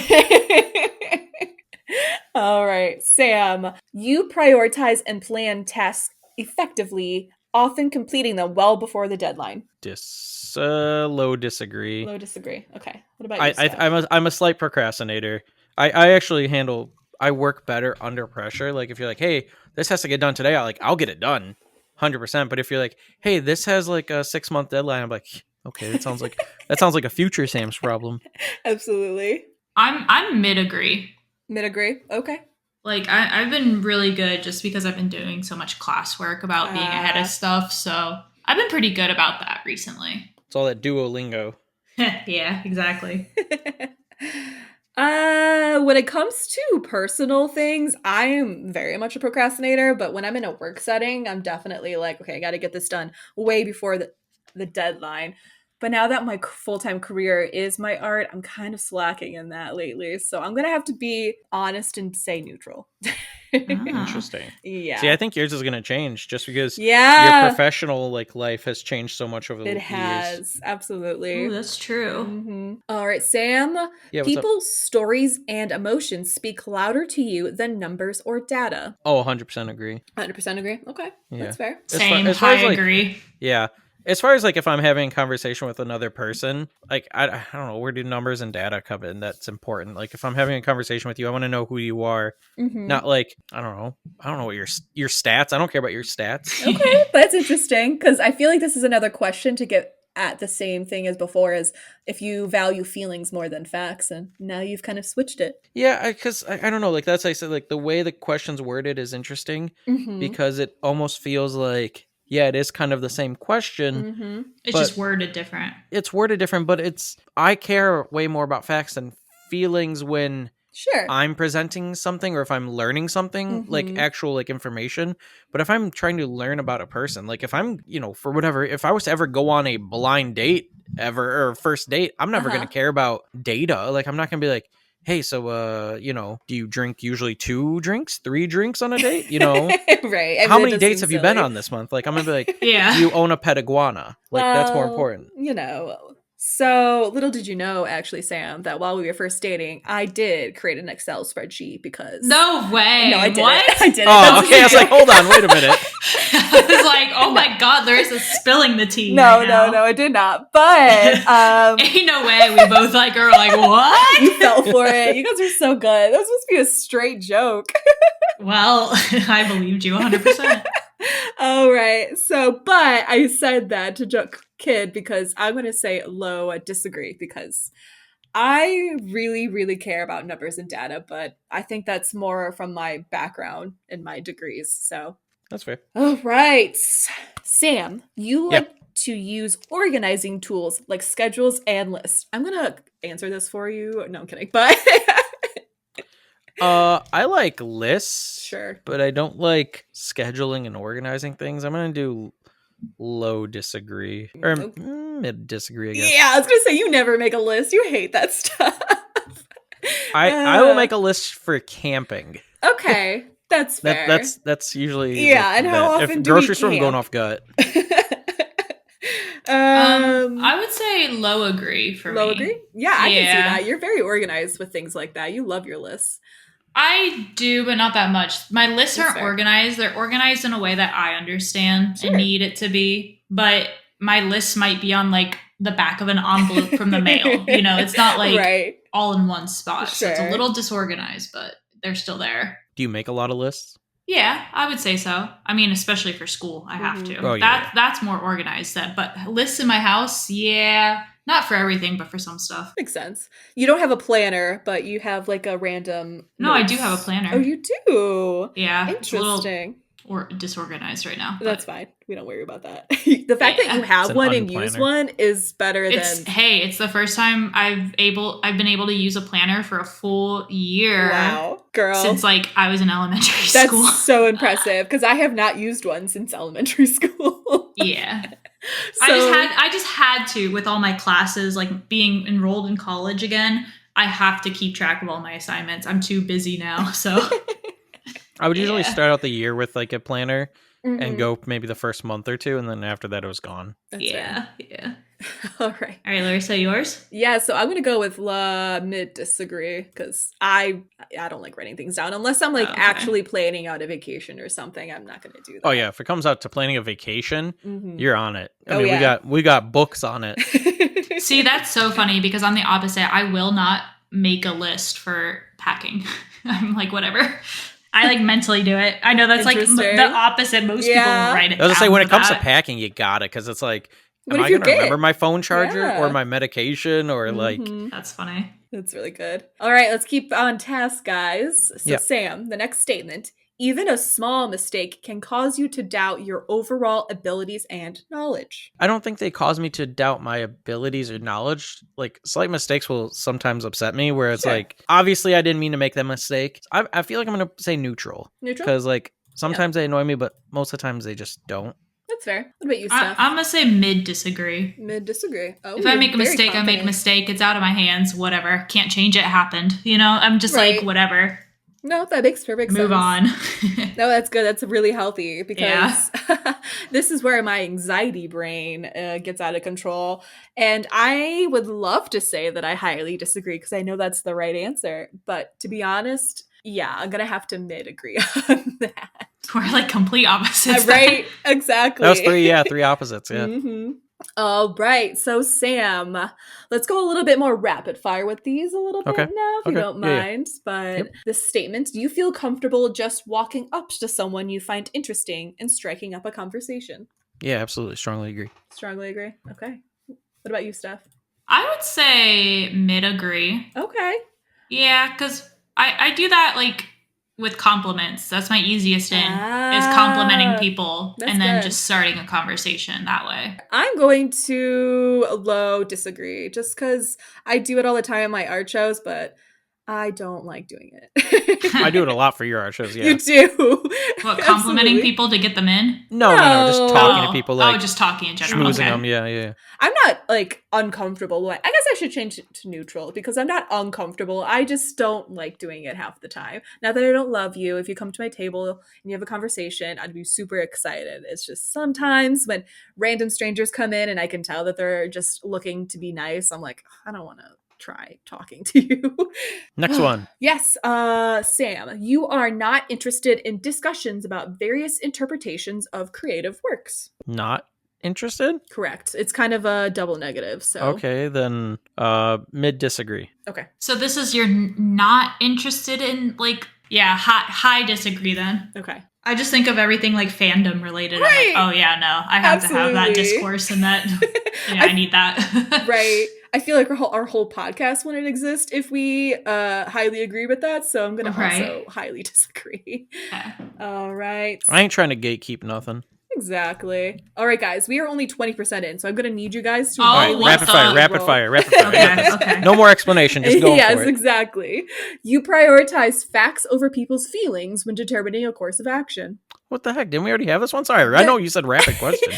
[SPEAKER 1] All right, Sam, you prioritize and plan tasks effectively, often completing them well before the deadline.
[SPEAKER 2] Low disagree.
[SPEAKER 1] Low disagree. Okay. What about you, Steph?
[SPEAKER 2] I'm a slight procrastinator. I actually I work better under pressure. Like if you're like, hey, this has to get done today, I'll get it done 100%. But if you're like, hey, this has like a 6-month deadline, I'm like, okay, that sounds like a future Sam's problem.
[SPEAKER 1] Absolutely.
[SPEAKER 3] I'm mid agree.
[SPEAKER 1] Mid agree. Okay.
[SPEAKER 3] Like I've been really good just because I've been doing so much classwork about being ahead of stuff. So I've been pretty good about that recently.
[SPEAKER 2] It's all that Duolingo.
[SPEAKER 3] Yeah, exactly.
[SPEAKER 1] When it comes to personal things, I'm very much a procrastinator, but when I'm in a work setting, I'm definitely like, okay, I got to get this done way before the deadline. But now that my full-time career is my art, I'm kind of slacking in that lately. So I'm going to have to be honest and say neutral.
[SPEAKER 2] Interesting.
[SPEAKER 1] Yeah.
[SPEAKER 2] See, I think yours is going to change just because your professional life has changed so much over the years.
[SPEAKER 1] It has. Absolutely.
[SPEAKER 3] Ooh, that's true.
[SPEAKER 1] Mm-hmm. All right, Sam.
[SPEAKER 2] Yeah,
[SPEAKER 1] People's stories and emotions speak louder to you than numbers or data.
[SPEAKER 2] Oh, 100% agree.
[SPEAKER 1] 100% agree? Okay. Yeah. That's fair.
[SPEAKER 3] Same. I agree.
[SPEAKER 2] Yeah. As far as if I'm having a conversation with another person, I don't know, where do numbers and data come in? That's important. Like if I'm having a conversation with you, I want to know who you are. Mm-hmm. Not I don't know what your stats. I don't care about your stats.
[SPEAKER 1] Okay, that's interesting because I feel like this is another question to get at the same thing as before, as if you value feelings more than facts, and now you've kind of switched it.
[SPEAKER 2] Yeah, because I don't know, that's I said, the way the question's worded is interesting because it almost feels like, yeah, it is kind of the same question.
[SPEAKER 3] Mm-hmm. It's just worded different.
[SPEAKER 2] It's worded different, but I care way more about facts than feelings when I'm presenting something or if I'm learning something, actual information. But if I'm trying to learn about a person, if I'm, for whatever, if I was to ever go on a blind date or first date, I'm never going to care about data. I'm not going to be like, hey, so, do you drink usually 2 drinks, 3 drinks on a date?
[SPEAKER 1] Right.
[SPEAKER 2] How many dates have you been on this month? I'm going to be like, do you own a pet iguana? That's more important.
[SPEAKER 1] So little did you know, actually, Sam, that while we were first dating, I did create an Excel spreadsheet because...
[SPEAKER 3] No way.
[SPEAKER 1] No, I didn't.
[SPEAKER 3] What?
[SPEAKER 1] I didn't.
[SPEAKER 2] Oh, okay. I was like, hold on, wait a minute.
[SPEAKER 3] I was like, oh my God, Larissa spilling the tea.
[SPEAKER 1] No, I did not. But
[SPEAKER 3] ain't no way. We both are like, what?
[SPEAKER 1] You fell for it. You guys are so good. That was supposed to be a straight joke.
[SPEAKER 3] Well, I believed you 100%.
[SPEAKER 1] All right. So, but I said that to joke kid because I'm going to say low disagree because I really, really care about numbers and data, but I think that's more from my background and my degrees. So
[SPEAKER 2] that's fair.
[SPEAKER 1] All right. Sam, you like to use organizing tools like schedules and lists. I'm going to answer this for you. No, I'm kidding. But
[SPEAKER 2] I like lists.
[SPEAKER 1] Sure.
[SPEAKER 2] But I don't like scheduling and organizing things. I'm going to do low disagree. Or mid disagree, I guess.
[SPEAKER 1] Yeah, I was going to say, you never make a list. You hate that stuff.
[SPEAKER 2] I will make a list for camping.
[SPEAKER 1] Okay. That's fair.
[SPEAKER 2] That's usually
[SPEAKER 1] and how often
[SPEAKER 2] if
[SPEAKER 1] do
[SPEAKER 2] grocery
[SPEAKER 1] we
[SPEAKER 2] store, I'm
[SPEAKER 1] camp?
[SPEAKER 2] going off gut.
[SPEAKER 3] I would say low agree for me.
[SPEAKER 1] Low agree? Yeah, I can see that. You're very organized with things like that. You love your lists.
[SPEAKER 3] I do, but not that much. My lists aren't organized. They're organized in a way that I understand and need it to be. But my lists might be on the back of an envelope from the mail. It's not all in one spot. So it's a little disorganized, but they're still there.
[SPEAKER 2] Do you make a lot of lists?
[SPEAKER 3] Yeah, I would say so. I mean, especially for school, I have to.
[SPEAKER 2] Oh, yeah.
[SPEAKER 3] That's more organized then. But lists in my house, not for everything, but for some stuff.
[SPEAKER 1] Makes sense. You don't have a planner, but you have a random
[SPEAKER 3] No,
[SPEAKER 1] notes.
[SPEAKER 3] I do have a planner.
[SPEAKER 1] Oh, you do?
[SPEAKER 3] Yeah.
[SPEAKER 1] Interesting.
[SPEAKER 3] Or disorganized right now.
[SPEAKER 1] That's fine. We don't worry about that. The fact that you have one and use one is better than...
[SPEAKER 3] Hey, it's the first time I've been able to use a planner for a full year.
[SPEAKER 1] Wow, girl.
[SPEAKER 3] Since I was in elementary school.
[SPEAKER 1] That's so impressive because I have not used one since elementary school.
[SPEAKER 3] Yeah. So, I just had to, with all my classes, being enrolled in college again, I have to keep track of all my assignments. I'm too busy now, so...
[SPEAKER 2] I would usually start out the year with a planner and go maybe the first month or two, and then after that it was gone.
[SPEAKER 1] That's
[SPEAKER 3] yeah.
[SPEAKER 1] All right.
[SPEAKER 3] All right, Larissa, yours?
[SPEAKER 1] Yeah, so I'm going to go with mid disagree because I don't like writing things down unless I'm like actually planning out a vacation or something. I'm not going to do that.
[SPEAKER 2] Oh yeah, if it comes out to planning a vacation, you're on it. I mean,
[SPEAKER 1] yeah.
[SPEAKER 2] we got books on it.
[SPEAKER 3] See, that's so funny because I'm the opposite. I will not make a list for packing. I'm like, whatever. I like mentally do it. I know that's like the opposite. Most people will write it down.
[SPEAKER 2] I was gonna say, when it comes to packing, you got it because it's like, am I going to remember my phone charger or my medication or like...
[SPEAKER 3] That's funny.
[SPEAKER 1] That's really good. All right, let's keep on task, guys. So Sam, the next statement. Even a small mistake can cause you to doubt your overall abilities and knowledge.
[SPEAKER 2] I don't think they cause me to doubt my abilities or knowledge. Like, slight mistakes will sometimes upset me where it's like, obviously I didn't mean to make that mistake. I feel like I'm going to say neutral. Neutral? Because like, sometimes they annoy me, but most of the times they just don't.
[SPEAKER 1] That's fair. What about you, Steph?
[SPEAKER 3] I'm going to say mid-disagree.
[SPEAKER 1] Mid-disagree. Oh,
[SPEAKER 3] if I make a mistake, I make a mistake. It's out of my hands. Whatever. Can't change it. Happened. You know, I'm just like, whatever.
[SPEAKER 1] No, that makes perfect sense.
[SPEAKER 3] Move on.
[SPEAKER 1] No, that's good. That's really healthy because this is where my anxiety brain gets out of control. And I would love to say that I highly disagree because I know that's the right answer. But to be honest, yeah, I'm going to have to mid-agree on that.
[SPEAKER 3] We're like complete opposites.
[SPEAKER 1] Right? Exactly.
[SPEAKER 2] That was three opposites, yeah.
[SPEAKER 1] Mm-hmm. All right, so Sam, let's go a little bit more rapid fire with these a little bit now, if you don't mind. But this statement, do you feel comfortable just walking up to someone you find interesting and striking up a conversation?
[SPEAKER 2] Yeah, absolutely. Strongly agree.
[SPEAKER 1] Strongly agree. Okay. What about you, Steph?
[SPEAKER 3] I would say mid-agree.
[SPEAKER 1] Okay.
[SPEAKER 3] Yeah, because I do that like with compliments. That's my easiest in is complimenting people and then just starting a conversation that way.
[SPEAKER 1] I'm going to low disagree just because I do it all the time in my art shows, but I don't like doing it.
[SPEAKER 2] I do it a lot for your art shows, yeah.
[SPEAKER 1] You do.
[SPEAKER 3] What, complimenting people to get them in?
[SPEAKER 2] No, just talking to people. Like,
[SPEAKER 3] just talking in general.
[SPEAKER 2] Schmoozing them, yeah.
[SPEAKER 1] I'm not, like, uncomfortable. I guess I should change it to neutral because I'm not uncomfortable. I just don't like doing it half the time. Not that I don't love you. If you come to my table and you have a conversation, I'd be super excited. It's just sometimes when random strangers come in and I can tell that they're just looking to be nice, I'm like, I don't want to try talking to you.
[SPEAKER 2] Next one.
[SPEAKER 1] Yes, Sam, you are not interested in discussions about various interpretations of creative works.
[SPEAKER 2] Not interested?
[SPEAKER 1] Correct. It's kind of a double negative. So
[SPEAKER 2] okay, then mid disagree.
[SPEAKER 1] Okay.
[SPEAKER 3] So this is you're not interested in like high disagree then.
[SPEAKER 1] Okay.
[SPEAKER 3] I just think of everything like fandom related. Right. I'm like, oh yeah, no, I have to have that discourse and that. I need that.
[SPEAKER 1] Right. I feel like our whole podcast wouldn't exist if we highly agree with that. So I'm going to also highly disagree. Okay. All right.
[SPEAKER 2] I ain't trying to gatekeep nothing.
[SPEAKER 1] Exactly. All right, guys. We are only 20% in, so I'm going to need you guys to
[SPEAKER 2] rapid fire. Okay. No more explanation. Just go for it.
[SPEAKER 1] Yes, exactly. You prioritize facts over people's feelings when determining a course of action.
[SPEAKER 2] What the heck? Didn't we already have this one? Sorry, I know you said rapid question.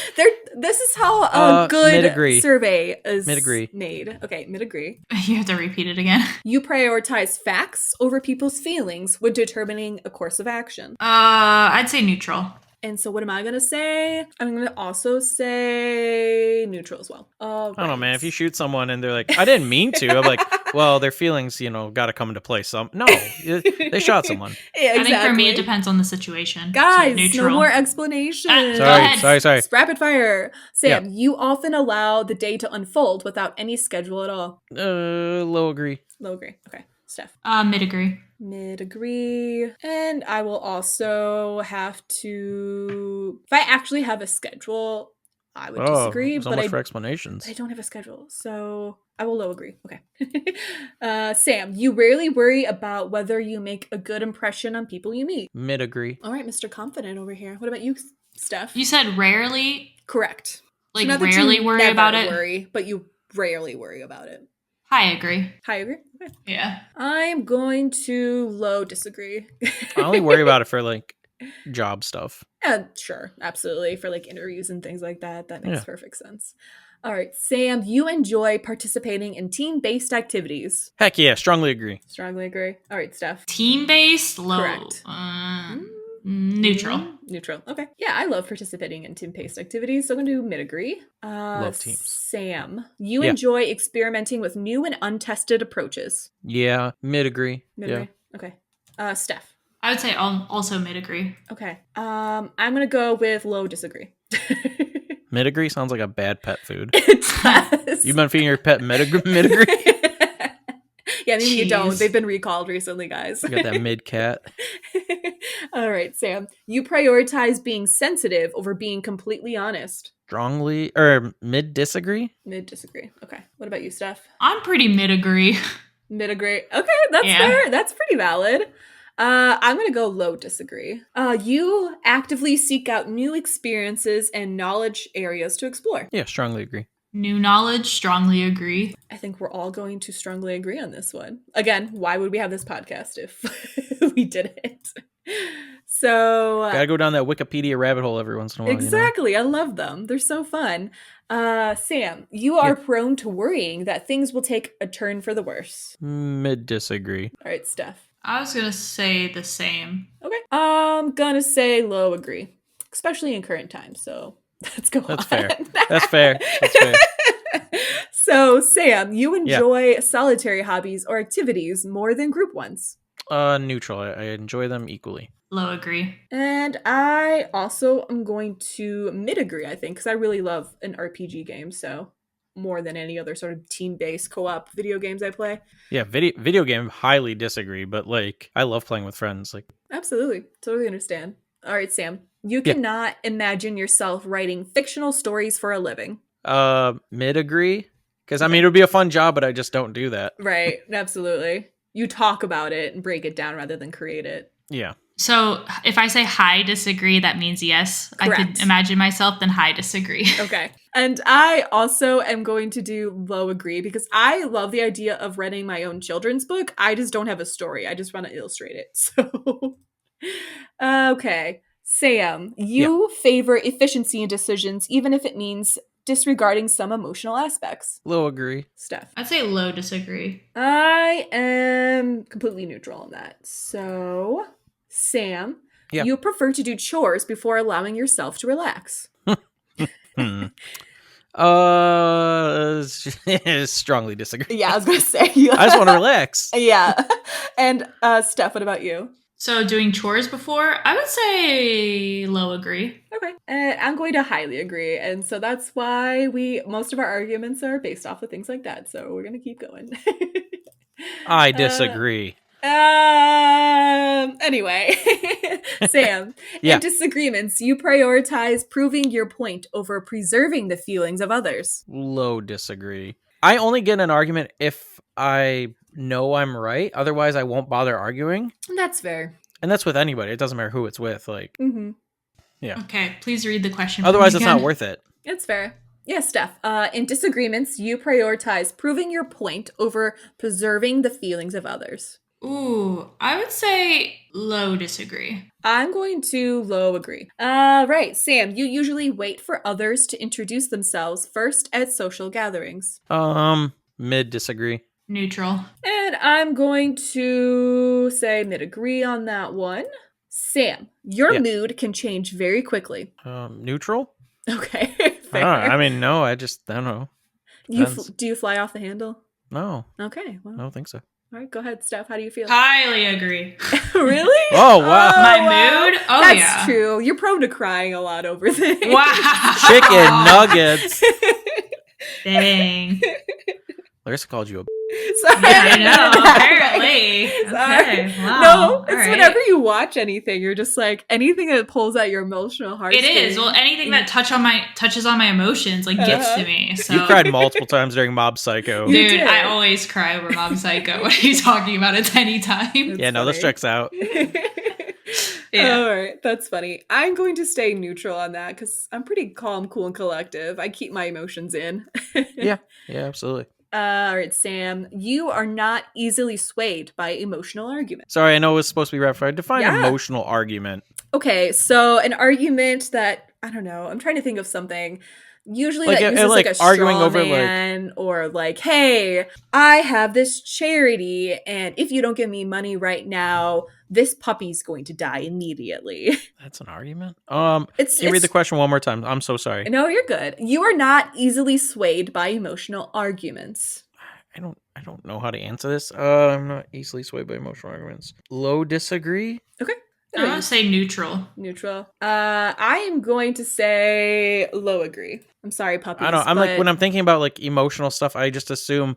[SPEAKER 1] This is how a good
[SPEAKER 2] mid-agree.
[SPEAKER 1] Survey is
[SPEAKER 2] mid-agree.
[SPEAKER 1] made. Okay, mid-agree.
[SPEAKER 3] You have to repeat it again.
[SPEAKER 1] You prioritize facts over people's feelings when determining a course of action.
[SPEAKER 3] I'd say neutral.
[SPEAKER 1] And so what am I going to say? I'm going to also say neutral as well.
[SPEAKER 2] I don't know, man. If you shoot someone and they're like, I didn't mean to. I'm like, well, their feelings, got to come into play. No, they shot someone.
[SPEAKER 1] Yeah, exactly.
[SPEAKER 3] I think for me, it depends on the situation.
[SPEAKER 1] Guys, so no more explanation.
[SPEAKER 2] Sorry.
[SPEAKER 1] Rapid fire. Sam, you often allow the day to unfold without any schedule at all.
[SPEAKER 2] Low agree.
[SPEAKER 1] Low agree. Okay. Steph.
[SPEAKER 3] Mid-agree.
[SPEAKER 1] Mid-agree. And I will also have to... If I actually have a schedule, I would disagree.
[SPEAKER 2] So much for explanations.
[SPEAKER 1] I don't have a schedule, so I will low agree. Okay. Sam, you rarely worry about whether you make a good impression on people you meet.
[SPEAKER 2] Mid-agree.
[SPEAKER 1] All right, Mr. Confident over here. What about you, Steph?
[SPEAKER 3] You said rarely?
[SPEAKER 1] Correct.
[SPEAKER 3] Like so rarely worry about it?
[SPEAKER 1] Worry, but you rarely worry about it.
[SPEAKER 3] High agree.
[SPEAKER 1] High agree? Okay.
[SPEAKER 3] Yeah.
[SPEAKER 1] I'm going to low disagree.
[SPEAKER 2] I only worry about it for like job stuff.
[SPEAKER 1] Yeah, sure. Absolutely. For like interviews and things like that. That makes perfect sense. All right. Sam, you enjoy participating in team-based activities.
[SPEAKER 2] Heck yeah. Strongly agree.
[SPEAKER 1] Strongly agree. All right, Steph.
[SPEAKER 3] Team-based? Low.
[SPEAKER 1] Correct.
[SPEAKER 3] Neutral.
[SPEAKER 1] Neutral. Okay. Yeah, I love participating in team-based activities, so I'm going to do mid-agree.
[SPEAKER 2] Love teams.
[SPEAKER 1] Sam, you enjoy experimenting with new and untested approaches.
[SPEAKER 2] Yeah, mid-agree.
[SPEAKER 1] Mid-agree?
[SPEAKER 2] Yeah.
[SPEAKER 1] Okay. Steph.
[SPEAKER 3] I would say also mid-agree.
[SPEAKER 1] Okay. I'm going to go with low disagree.
[SPEAKER 2] Mid-agree sounds like a bad pet food.
[SPEAKER 1] It does.
[SPEAKER 2] You've been feeding your pet mid-agree?
[SPEAKER 1] Yeah, maybe you don't.
[SPEAKER 3] Jeez.
[SPEAKER 1] They've been recalled recently, guys.
[SPEAKER 2] You got that mid-cat.
[SPEAKER 1] All right, Sam. You prioritize being sensitive over being completely honest.
[SPEAKER 2] Strongly, or mid-disagree?
[SPEAKER 1] Mid-disagree. Okay. What about you, Steph?
[SPEAKER 3] I'm pretty mid-agree.
[SPEAKER 1] Mid-agree. Okay, that's fair. That's pretty valid. I'm going to go low disagree. You actively seek out new experiences and knowledge areas to explore.
[SPEAKER 2] Yeah, strongly agree.
[SPEAKER 3] New knowledge, strongly agree.
[SPEAKER 1] I think we're all going to strongly agree on this one. Again, why would we have this podcast if we didn't? So
[SPEAKER 2] Gotta go down that Wikipedia rabbit hole every once in a while.
[SPEAKER 1] Exactly. I love them. They're so fun. Sam, you are prone to worrying that things will take a turn for the worse.
[SPEAKER 2] Mid-disagree.
[SPEAKER 1] All right, Steph.
[SPEAKER 3] I was going to say the same.
[SPEAKER 1] Okay. I'm gonna say low agree, especially in current times. So let's go
[SPEAKER 2] That's
[SPEAKER 1] on.
[SPEAKER 2] fair. That's fair. That's fair.
[SPEAKER 1] So, Sam, you enjoy solitary hobbies or activities more than group ones.
[SPEAKER 2] Neutral. I enjoy them equally.
[SPEAKER 3] Low agree.
[SPEAKER 1] And I also am going to mid-agree, I think, because I really love an RPG game, so more than any other sort of team-based co-op video games I play.
[SPEAKER 2] Yeah, video game, highly disagree, but like, I love playing with friends. Like,
[SPEAKER 1] absolutely. Totally understand. All right, Sam. You cannot imagine yourself writing fictional stories for a living.
[SPEAKER 2] Mid-agree. Because, I mean, it would be a fun job, but I just don't do that.
[SPEAKER 1] Right. Absolutely. You talk about it and break it down rather than create it.
[SPEAKER 2] Yeah.
[SPEAKER 3] So if I say high disagree, that means yes.
[SPEAKER 1] Correct.
[SPEAKER 3] I could imagine myself, then high disagree.
[SPEAKER 1] Okay. And I also am going to do low agree because I love the idea of writing my own children's book. I just don't have a story. I just want to illustrate it. So, okay. Sam, you favor efficiency in decisions, even if it means disregarding some emotional aspects.
[SPEAKER 2] Low agree.
[SPEAKER 1] Steph.
[SPEAKER 3] I'd say low disagree.
[SPEAKER 1] I am completely neutral on that. So, Sam, you prefer to do chores before allowing yourself to relax.
[SPEAKER 2] Strongly disagree.
[SPEAKER 1] Yeah, I was gonna say.
[SPEAKER 2] I just want to relax.
[SPEAKER 1] Yeah. And Steph, what about you?
[SPEAKER 3] So doing chores before, I would say low agree.
[SPEAKER 1] Okay. And I'm going to highly agree. And so that's why most of our arguments are based off of things like that. So we're gonna keep going.
[SPEAKER 2] I disagree.
[SPEAKER 1] Anyway, Sam, in disagreements, you prioritize proving your point over preserving the feelings of others.
[SPEAKER 2] Low disagree. I only get an argument if I know I'm right. Otherwise, I won't bother arguing.
[SPEAKER 1] That's fair.
[SPEAKER 2] And that's with anybody. It doesn't matter who it's with. Like, yeah.
[SPEAKER 3] Okay, please read the question.
[SPEAKER 2] Otherwise, it's not worth it.
[SPEAKER 1] It's fair. Yeah, Steph. In disagreements, you prioritize proving your point over preserving the feelings of others.
[SPEAKER 3] Ooh, I would say low disagree.
[SPEAKER 1] I'm going to low agree. Right, Sam, you usually wait for others to introduce themselves first at social gatherings.
[SPEAKER 2] Mid disagree.
[SPEAKER 3] Neutral.
[SPEAKER 1] And I'm going to say mid agree on that one. Sam, your mood can change very quickly.
[SPEAKER 2] Neutral?
[SPEAKER 1] Okay, fair.
[SPEAKER 2] I mean, no, I don't know.
[SPEAKER 1] Do you fly off the handle?
[SPEAKER 2] No.
[SPEAKER 1] Okay, well.
[SPEAKER 2] I don't think so.
[SPEAKER 1] All right, go ahead, Steph. How do you feel?
[SPEAKER 3] Highly agree.
[SPEAKER 1] Really?
[SPEAKER 2] Oh, wow.
[SPEAKER 3] My mood? Oh,
[SPEAKER 1] That's true. You're prone to crying a lot over things.
[SPEAKER 3] Wow.
[SPEAKER 2] Chicken nuggets.
[SPEAKER 3] Dang.
[SPEAKER 2] Larissa called you a
[SPEAKER 1] Sorry.
[SPEAKER 3] Yeah, I know. Apparently.
[SPEAKER 1] Sorry.
[SPEAKER 3] Okay. Wow.
[SPEAKER 1] No, it's
[SPEAKER 3] All right.
[SPEAKER 1] whenever you watch anything, you're just like, anything that pulls at your emotional heart.
[SPEAKER 3] It is. Well, anything that touches on my emotions, like gets to me. So
[SPEAKER 2] You cried multiple times during Mob Psycho.
[SPEAKER 1] You
[SPEAKER 3] dude,
[SPEAKER 1] did.
[SPEAKER 3] I always cry over Mob Psycho. What are you talking about? It's any time.
[SPEAKER 2] Yeah, no, this checks out.
[SPEAKER 3] Yeah.
[SPEAKER 1] All right, that's funny. I'm going to stay neutral on that because I'm pretty calm, cool, and collective. I keep my emotions in.
[SPEAKER 2] Yeah, absolutely.
[SPEAKER 1] All right, Sam, you are not easily swayed by emotional arguments.
[SPEAKER 2] Sorry, I know it was supposed to be rapid fire. Define emotional argument.
[SPEAKER 1] Okay, so an argument that, I don't know, I'm trying to think of something. Usually
[SPEAKER 2] Like,
[SPEAKER 1] that uses like a
[SPEAKER 2] arguing
[SPEAKER 1] straw
[SPEAKER 2] over,
[SPEAKER 1] man, or like, hey, I have this charity, and if you don't give me money right now, this puppy's going to die immediately.
[SPEAKER 2] That's an argument.
[SPEAKER 1] It's
[SPEAKER 2] Can you read the question one more time? I'm so sorry.
[SPEAKER 1] No, you're good. You are not easily swayed by emotional arguments.
[SPEAKER 2] I don't know how to answer this. I'm not easily swayed by emotional arguments. Low disagree.
[SPEAKER 1] Okay.
[SPEAKER 3] I'm going to say neutral.
[SPEAKER 1] Neutral. I am going to say low agree. I'm sorry, puppies.
[SPEAKER 2] I don't. I'm like, when I'm thinking about like emotional stuff, I just assume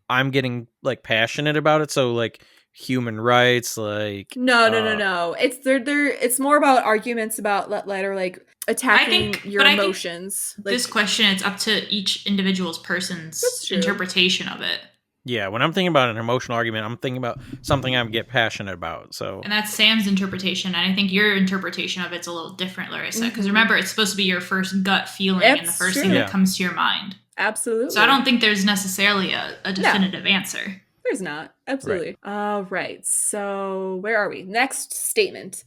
[SPEAKER 2] I'm getting like passionate about it. So like human rights, like
[SPEAKER 1] no. It's more about arguments about or like attacking your emotions.
[SPEAKER 3] Like, this question, it's up to each individual's person's interpretation of it.
[SPEAKER 2] Yeah, when I'm thinking about an emotional argument, I'm thinking about something I get passionate about. So,
[SPEAKER 3] and that's Sam's interpretation, and I think your interpretation of it's a little different, Larissa. Because remember, it's supposed to be your first gut feeling and the first thing that comes to your mind.
[SPEAKER 1] Absolutely.
[SPEAKER 3] So I don't think there's necessarily a definitive answer.
[SPEAKER 1] There's not. Absolutely. Right. All right. So where are we? Next statement.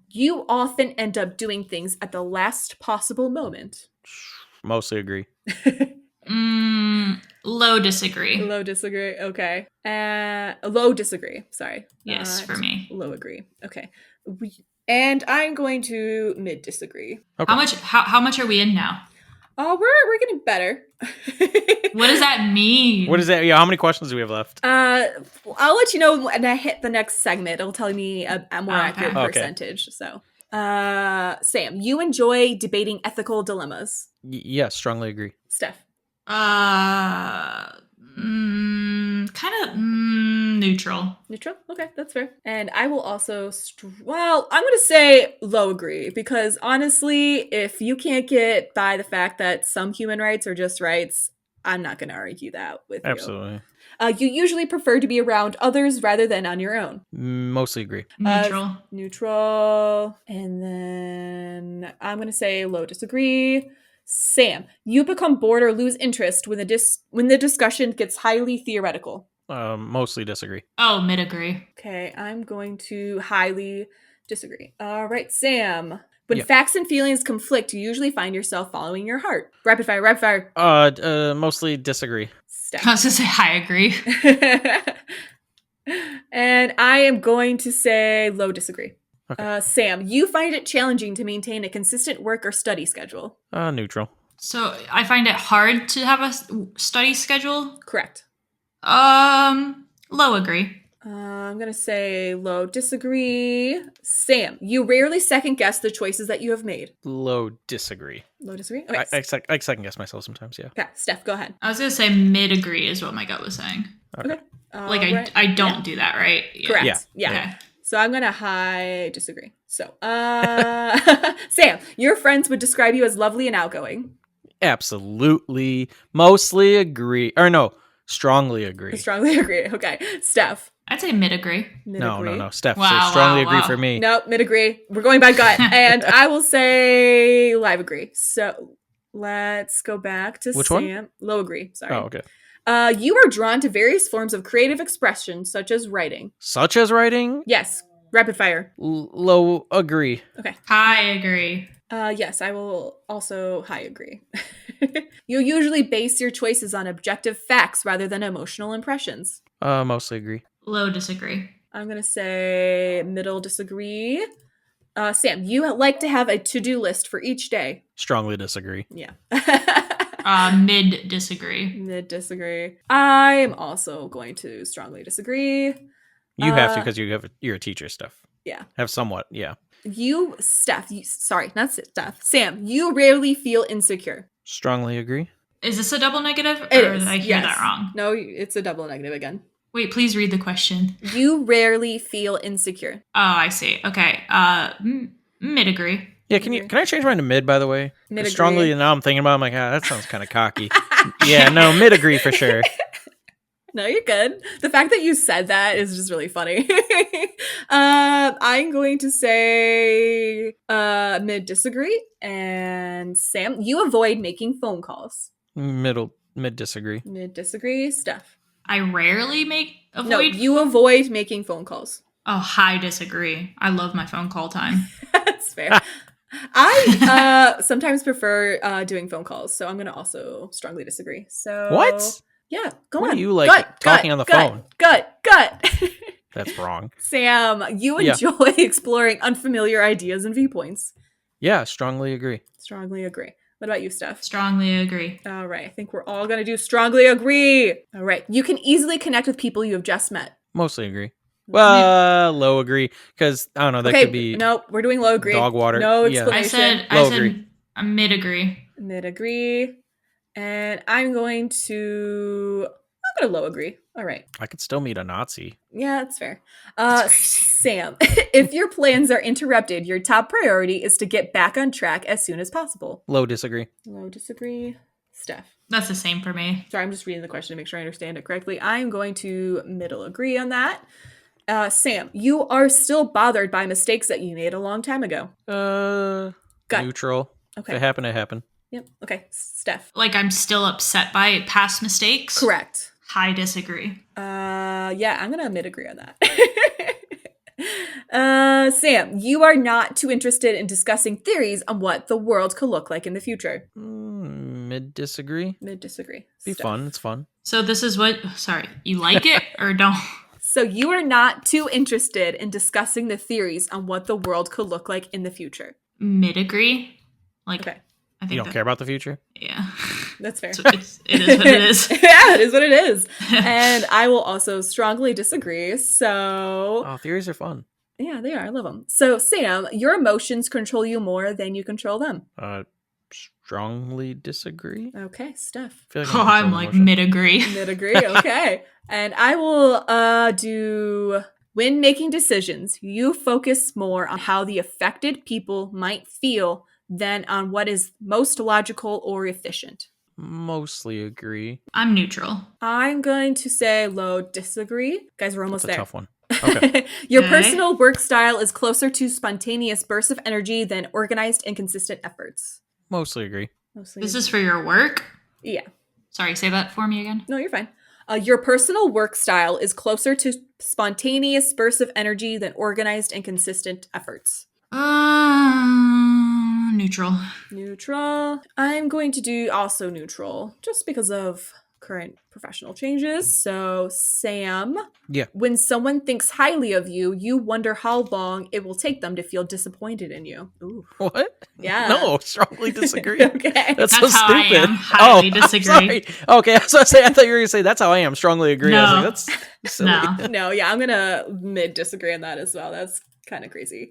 [SPEAKER 1] You often end up doing things at the last possible moment.
[SPEAKER 2] Mostly agree.
[SPEAKER 3] Low disagree.
[SPEAKER 1] Low disagree. Okay. Low disagree. Sorry.
[SPEAKER 3] Yes, for me.
[SPEAKER 1] Low agree. Okay. And I'm going to mid disagree.
[SPEAKER 2] Okay.
[SPEAKER 3] How much are we in now?
[SPEAKER 1] Oh, we're getting better.
[SPEAKER 3] What does that mean?
[SPEAKER 2] What is that? Yeah, how many questions do we have left?
[SPEAKER 1] I'll let you know when I hit the next segment. It'll tell me a more accurate percentage. So, Sam, you enjoy debating ethical dilemmas.
[SPEAKER 2] Yes, strongly agree.
[SPEAKER 1] Steph.
[SPEAKER 3] Kind of neutral.
[SPEAKER 1] Neutral? Okay, that's fair. And I will also, I'm going to say low agree, because honestly, if you can't get by the fact that some human rights are just rights, I'm not going to argue that with you.
[SPEAKER 2] Absolutely.
[SPEAKER 1] You usually prefer to be around others rather than on your own.
[SPEAKER 2] Mostly agree.
[SPEAKER 3] Neutral.
[SPEAKER 1] Neutral. And then I'm going to say low disagree. Sam, you become bored or lose interest when the discussion gets highly theoretical.
[SPEAKER 2] Mostly disagree.
[SPEAKER 3] Oh, mid agree.
[SPEAKER 1] Okay, I'm going to highly disagree. All right, Sam. When facts and feelings conflict, you usually find yourself following your heart. Rapid fire.
[SPEAKER 2] Mostly disagree.
[SPEAKER 3] I was going to say high agree.
[SPEAKER 1] And I am going to say low disagree.
[SPEAKER 2] Okay.
[SPEAKER 1] Sam, you find it challenging to maintain a consistent work or study schedule.
[SPEAKER 2] Neutral.
[SPEAKER 3] So I find it hard to have a study schedule.
[SPEAKER 1] Correct.
[SPEAKER 3] Low agree.
[SPEAKER 1] I'm going to say low disagree. Sam, you rarely second guess the choices that you have made.
[SPEAKER 2] Low disagree.
[SPEAKER 1] Low disagree? Okay.
[SPEAKER 2] I second guess myself sometimes, yeah.
[SPEAKER 1] Okay, Steph, go ahead.
[SPEAKER 3] I was going to say mid agree is what my gut was saying.
[SPEAKER 1] Okay.
[SPEAKER 3] I don't do that, right?
[SPEAKER 1] Yeah. Correct. Yeah.
[SPEAKER 3] Okay.
[SPEAKER 1] So I'm going to high disagree. So, Sam, your friends would describe you as lovely and outgoing.
[SPEAKER 2] Absolutely. Mostly agree. Or no, strongly agree.
[SPEAKER 1] Strongly agree. Okay. Steph.
[SPEAKER 3] I'd say mid agree.
[SPEAKER 2] No. Steph,
[SPEAKER 3] wow,
[SPEAKER 2] strongly agree for me.
[SPEAKER 1] Nope, mid agree. We're going by gut. And I will say live agree. So let's go back to
[SPEAKER 2] Which
[SPEAKER 1] Sam.
[SPEAKER 2] One?
[SPEAKER 1] Low agree. Sorry.
[SPEAKER 2] Oh, okay.
[SPEAKER 1] You are drawn to various forms of creative expression, such as writing.
[SPEAKER 2] Such as writing?
[SPEAKER 1] Yes. Rapid fire.
[SPEAKER 2] Low agree.
[SPEAKER 1] Okay.
[SPEAKER 3] High agree.
[SPEAKER 1] Yes, I will also high agree. You usually base your choices on objective facts rather than emotional impressions.
[SPEAKER 2] Mostly agree.
[SPEAKER 3] Low disagree.
[SPEAKER 1] I'm going to say middle disagree. Sam, you like to have a to-do list for each day.
[SPEAKER 2] Strongly disagree.
[SPEAKER 1] Yeah.
[SPEAKER 3] Mid disagree.
[SPEAKER 1] Mid disagree. I'm also going to strongly disagree.
[SPEAKER 2] You have to because you're a teacher, Steph.
[SPEAKER 1] Yeah.
[SPEAKER 2] Have somewhat, yeah.
[SPEAKER 1] Sam, you rarely feel insecure.
[SPEAKER 2] Strongly agree.
[SPEAKER 3] Is this a double negative? Or
[SPEAKER 1] Did
[SPEAKER 3] I hear that wrong?
[SPEAKER 1] No, it's a double negative again.
[SPEAKER 3] Wait, please read the question.
[SPEAKER 1] You rarely feel insecure.
[SPEAKER 3] Oh, I see. Okay. Mid agree.
[SPEAKER 2] Yeah, can I change mine to mid, by the way?
[SPEAKER 1] Mid
[SPEAKER 2] strongly, now I'm thinking about it, I'm like, that sounds kind of cocky. Yeah, no, mid agree for sure.
[SPEAKER 1] No, you're good. The fact that you said that is just really funny. I'm going to say mid disagree. And Sam, you avoid making phone calls.
[SPEAKER 2] Mid disagree.
[SPEAKER 1] Mid disagree. Steph.
[SPEAKER 3] I rarely avoid.
[SPEAKER 1] No, you avoid making phone calls.
[SPEAKER 3] Oh, high disagree. I love my phone call time.
[SPEAKER 1] That's fair. I Sometimes prefer doing phone calls, so I'm gonna also strongly disagree. So
[SPEAKER 2] What?
[SPEAKER 1] Yeah, go
[SPEAKER 2] What
[SPEAKER 1] on.
[SPEAKER 2] do you like talking on the phone?
[SPEAKER 1] Gut.
[SPEAKER 2] That's wrong.
[SPEAKER 1] Sam, you enjoy exploring unfamiliar ideas and viewpoints.
[SPEAKER 2] Yeah, strongly agree.
[SPEAKER 1] Strongly agree. What about you, Steph?
[SPEAKER 3] Strongly agree.
[SPEAKER 1] All right. I think we're all going to do strongly agree. All right. You can easily connect with people you have just met.
[SPEAKER 2] Mostly agree. Well, low agree, because I don't know. That could be.
[SPEAKER 1] No, we're doing low agree.
[SPEAKER 2] Dog water.
[SPEAKER 1] No explanation.
[SPEAKER 3] I said mid agree.
[SPEAKER 1] Mid agree. And I'm going to low agree. All right.
[SPEAKER 2] I could still meet a Nazi.
[SPEAKER 1] Yeah, that's fair. Sam, if your plans are interrupted, your top priority is to get back on track as soon as possible.
[SPEAKER 2] Low disagree.
[SPEAKER 1] Low disagree. Steph.
[SPEAKER 3] That's the same for me.
[SPEAKER 1] Sorry, I'm just reading the question to make sure I understand it correctly. I'm going to middle agree on that. Sam, you are still bothered by mistakes that you made a long time ago.
[SPEAKER 2] Neutral.
[SPEAKER 1] Okay.
[SPEAKER 2] If it happened, it happened.
[SPEAKER 1] Yep. Okay. Steph.
[SPEAKER 3] Like I'm still upset by past mistakes?
[SPEAKER 1] Correct.
[SPEAKER 3] High disagree.
[SPEAKER 1] Yeah, I'm gonna mid-agree on that. Sam, you are not too interested in discussing theories on what the world could look like in the future.
[SPEAKER 2] Mid disagree.
[SPEAKER 1] Mid disagree.
[SPEAKER 2] Be fun. It's fun.
[SPEAKER 3] So this is what, you like it or don't?
[SPEAKER 1] So you are not too interested in discussing the theories on what the world could look like in the future.
[SPEAKER 3] Mid agree. Like,
[SPEAKER 1] okay.
[SPEAKER 3] I think
[SPEAKER 2] you don't care about the future?
[SPEAKER 3] Yeah.
[SPEAKER 1] That's fair.
[SPEAKER 3] It is what it is.
[SPEAKER 1] Yeah, it is what it is. And I will also strongly disagree. So.
[SPEAKER 2] Oh, theories are fun.
[SPEAKER 1] Yeah, they are. I love them. So, Sam, your emotions control you more than you control them.
[SPEAKER 2] Strongly disagree.
[SPEAKER 1] Okay, Steph.
[SPEAKER 3] I'm like mid-agree.
[SPEAKER 1] Mid-agree, okay. And I will do, when making decisions, you focus more on how the affected people might feel than on what is most logical or efficient.
[SPEAKER 2] Mostly agree.
[SPEAKER 3] I'm neutral.
[SPEAKER 1] I'm going to say low disagree. Guys, we're almost there.
[SPEAKER 2] That's a tough one. Okay.
[SPEAKER 1] Your personal work style is closer to spontaneous bursts of energy than organized and consistent efforts.
[SPEAKER 2] Mostly agree.
[SPEAKER 3] This is for your work?
[SPEAKER 1] Yeah.
[SPEAKER 3] Sorry, say that for me again.
[SPEAKER 1] No, you're fine. Your personal work style is closer to spontaneous bursts of energy than organized and consistent efforts.
[SPEAKER 3] Neutral.
[SPEAKER 1] Neutral. I'm going to do also neutral, just because of current professional changes. So, Sam.
[SPEAKER 2] Yeah.
[SPEAKER 1] When someone thinks highly of you, you wonder how long it will take them to feel disappointed in you. Ooh.
[SPEAKER 2] What?
[SPEAKER 1] Yeah.
[SPEAKER 2] No, strongly disagree.
[SPEAKER 1] Okay.
[SPEAKER 2] That's so
[SPEAKER 3] how
[SPEAKER 2] stupid.
[SPEAKER 3] I am. Highly disagree.
[SPEAKER 2] Sorry. Okay, I was I thought you were going to say that's how I am. Strongly agree.
[SPEAKER 3] No.
[SPEAKER 2] I was like, that's silly.
[SPEAKER 1] No, yeah, I'm going to mid disagree on that as well. That's kind of crazy.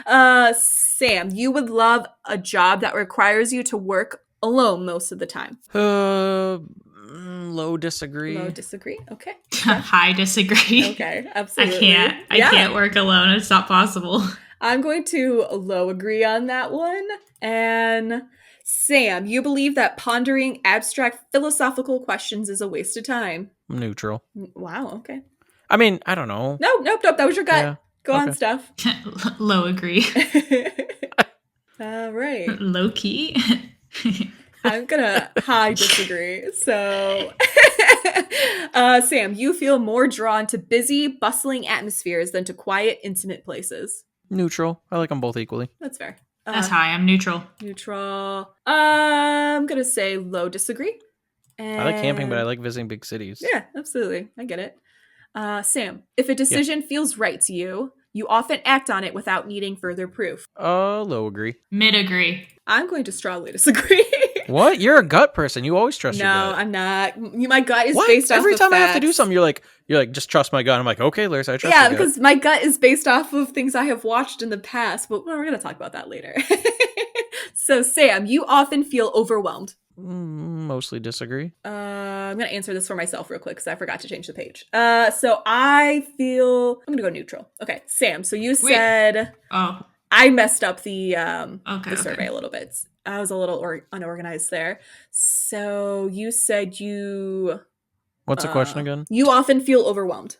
[SPEAKER 1] Sam, you would love a job that requires you to work alone most of the time.
[SPEAKER 2] Low disagree.
[SPEAKER 1] Low disagree. Okay.
[SPEAKER 3] High disagree.
[SPEAKER 1] Okay, absolutely.
[SPEAKER 3] I can't work alone. It's not possible.
[SPEAKER 1] I'm going to low agree on that one. And Sam, you believe that pondering abstract philosophical questions is a waste of time.
[SPEAKER 2] Neutral.
[SPEAKER 1] Wow, okay.
[SPEAKER 2] I mean, I don't know.
[SPEAKER 1] Nope. That was your gut.
[SPEAKER 2] Yeah.
[SPEAKER 1] Go on, Steph.
[SPEAKER 3] Low agree.
[SPEAKER 1] All right.
[SPEAKER 3] Low key.
[SPEAKER 1] I'm gonna high disagree. So, Sam, you feel more drawn to busy, bustling atmospheres than to quiet, intimate places.
[SPEAKER 2] Neutral. I like them both equally.
[SPEAKER 1] That's fair.
[SPEAKER 3] That's how I am. Neutral.
[SPEAKER 1] Neutral. I'm gonna say low disagree.
[SPEAKER 2] I like camping, but I like visiting big cities.
[SPEAKER 1] Yeah, absolutely. I get it. Sam, if a decision feels right to you, you often act on it without needing further proof.
[SPEAKER 2] Low agree.
[SPEAKER 3] Mid agree.
[SPEAKER 1] I'm going to strongly disagree.
[SPEAKER 2] What? You're a gut person. You always trust your gut.
[SPEAKER 1] No, I'm not. My gut is
[SPEAKER 2] What?
[SPEAKER 1] based off
[SPEAKER 2] Every
[SPEAKER 1] of
[SPEAKER 2] time
[SPEAKER 1] facts.
[SPEAKER 2] I have to do something, you're like, just trust my gut. I'm like, okay, Lorissa, I trust
[SPEAKER 1] Yeah,
[SPEAKER 2] your gut.
[SPEAKER 1] because my gut is based off of things I have watched in the past, but we're going to talk about that later. So, Sam, you often feel overwhelmed.
[SPEAKER 2] Mostly disagree.
[SPEAKER 1] I'm going to answer this for myself real quick because I forgot to change the page. So I feel... I'm going to go neutral. Okay, Sam, so you said...
[SPEAKER 3] Oh.
[SPEAKER 1] I messed up the survey a little bit. I was a little unorganized there. So you said you...
[SPEAKER 2] What's the question again?
[SPEAKER 1] You often feel overwhelmed.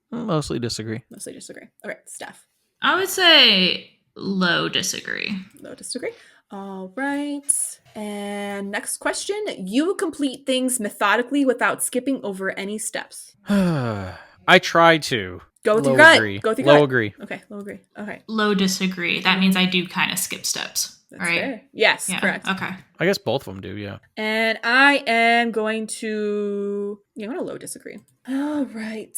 [SPEAKER 2] Mostly disagree.
[SPEAKER 1] Mostly disagree. Okay, Steph.
[SPEAKER 3] I would say low disagree.
[SPEAKER 1] Low disagree. All right. And next question. You complete things methodically without skipping over any steps.
[SPEAKER 2] I try to.
[SPEAKER 1] Go with your
[SPEAKER 2] Low
[SPEAKER 1] gut.
[SPEAKER 2] agree.
[SPEAKER 1] Go with your
[SPEAKER 2] Low
[SPEAKER 1] gut.
[SPEAKER 2] agree.
[SPEAKER 1] Okay, low agree. Okay.
[SPEAKER 3] Low disagree. That means I do kind of skip steps.
[SPEAKER 1] That's
[SPEAKER 3] right?
[SPEAKER 1] fair. Yes,
[SPEAKER 3] Yeah.
[SPEAKER 1] correct.
[SPEAKER 3] Okay.
[SPEAKER 2] I guess both of them do, yeah.
[SPEAKER 1] And I am going to... I'm going to low disagree. All right.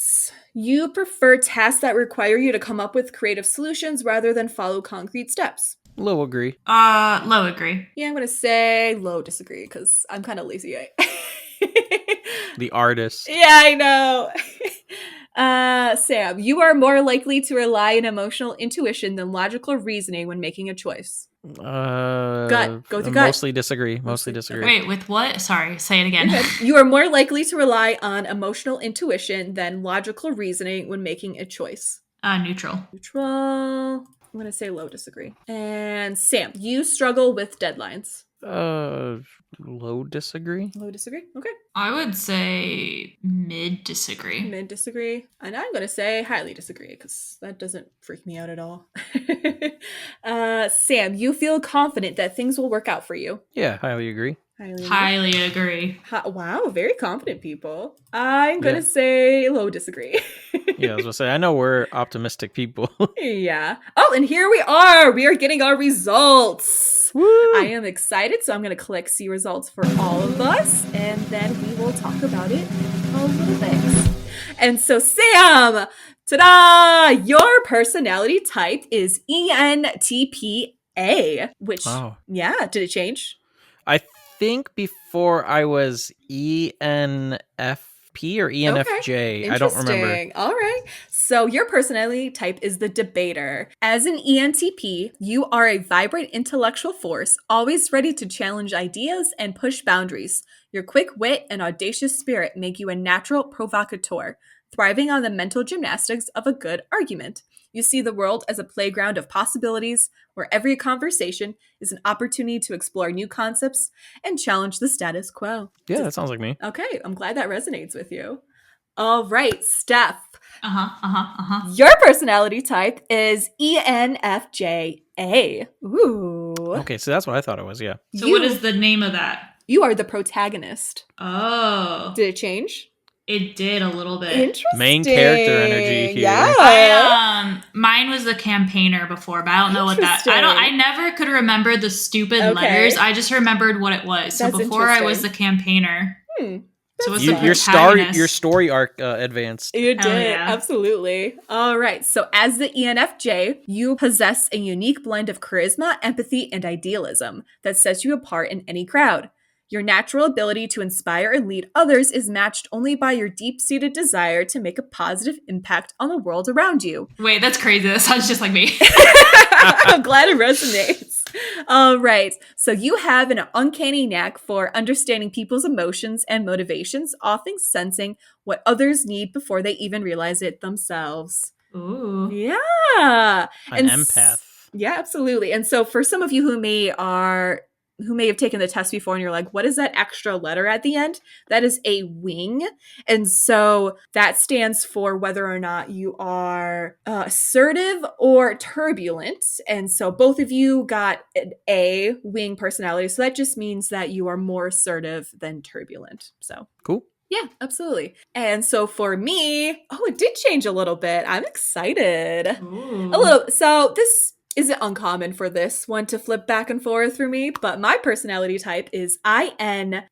[SPEAKER 1] You prefer tasks that require you to come up with creative solutions rather than follow concrete steps.
[SPEAKER 2] Low agree.
[SPEAKER 3] Low agree.
[SPEAKER 1] Yeah, I'm going to say low disagree because I'm kind of lazy.
[SPEAKER 2] The artist.
[SPEAKER 1] Yeah, I know. Sam, you are more likely to rely on emotional intuition than logical reasoning when making a choice. Gut. Go with your gut.
[SPEAKER 2] Mostly disagree. Mostly disagree.
[SPEAKER 3] Wait, with what? Sorry, say it again.
[SPEAKER 1] You are more likely to rely on emotional intuition than logical reasoning when making a choice.
[SPEAKER 3] Neutral.
[SPEAKER 1] Neutral. I'm going to say low disagree. And Sam, you struggle with deadlines.
[SPEAKER 2] Low disagree.
[SPEAKER 1] Low disagree? Okay.
[SPEAKER 3] I would say mid disagree.
[SPEAKER 1] Mid disagree. And I'm going to say highly disagree because that doesn't freak me out at all. Sam, you feel confident that things will work out for you.
[SPEAKER 2] Yeah, highly agree.
[SPEAKER 3] Highly agree.
[SPEAKER 1] Wow, very confident people. I'm going to say low disagree.
[SPEAKER 2] Yeah, I was going to say, I know we're optimistic people.
[SPEAKER 1] Yeah. Oh, and here we are. We are getting our results.
[SPEAKER 2] Woo!
[SPEAKER 1] I am excited, so I'm going to click see results for all of us, and then we will talk about it a little bit. And so, Sam, ta-da! Your personality type is ENTPA, which, yeah, did it change?
[SPEAKER 2] I think before I was ENFP or ENFJ.
[SPEAKER 1] Okay.
[SPEAKER 2] I don't remember.
[SPEAKER 1] All right. So your personality type is the debater. As an ENTP, you are a vibrant intellectual force, always ready to challenge ideas and push boundaries. Your quick wit and audacious spirit make you a natural provocateur, thriving on the mental gymnastics of a good argument. You see the world as a playground of possibilities, where every conversation is an opportunity to explore new concepts and challenge the status quo.
[SPEAKER 2] Yeah, that sounds like me.
[SPEAKER 1] Okay, I'm glad that resonates with you. All right, Steph.
[SPEAKER 3] Uh-huh.
[SPEAKER 1] Your personality type is ENFJA. Ooh.
[SPEAKER 2] Okay, so that's what I thought it was, yeah.
[SPEAKER 3] So what is the name of that?
[SPEAKER 1] You are the protagonist.
[SPEAKER 3] Oh.
[SPEAKER 1] Did it change?
[SPEAKER 3] It did a little bit.
[SPEAKER 1] Interesting.
[SPEAKER 2] Main character energy here.
[SPEAKER 1] Yeah.
[SPEAKER 3] Mine was the campaigner before, but I don't know what that. I never could remember the stupid letters. I just remembered what it was. So before I was the campaigner. So what's
[SPEAKER 2] your story arc advanced.
[SPEAKER 1] You did, absolutely. All right. So as the ENFJ, you possess a unique blend of charisma, empathy, and idealism that sets you apart in any crowd. Your natural ability to inspire and lead others is matched only by your deep-seated desire to make a positive impact on the world around you.
[SPEAKER 3] Wait, that's crazy. That sounds just like me.
[SPEAKER 1] I'm glad it resonates. All right. So you have an uncanny knack for understanding people's emotions and motivations, often sensing what others need before they even realize it themselves.
[SPEAKER 3] Ooh.
[SPEAKER 1] Yeah.
[SPEAKER 2] An empath.
[SPEAKER 1] Yeah, absolutely. And so for some of you who may have taken the test before and you're like, what is that extra letter at the end? That is a wing. And so that stands for whether or not you are assertive or turbulent. And so both of you got an A, wing personality. So that just means that you are more assertive than turbulent. So
[SPEAKER 2] cool.
[SPEAKER 1] Yeah, absolutely. And so for me, it did change a little bit. I'm excited.
[SPEAKER 3] Ooh.
[SPEAKER 1] A little. So this isn't uncommon for this one to flip back and forth for me, but my personality type is INTJT,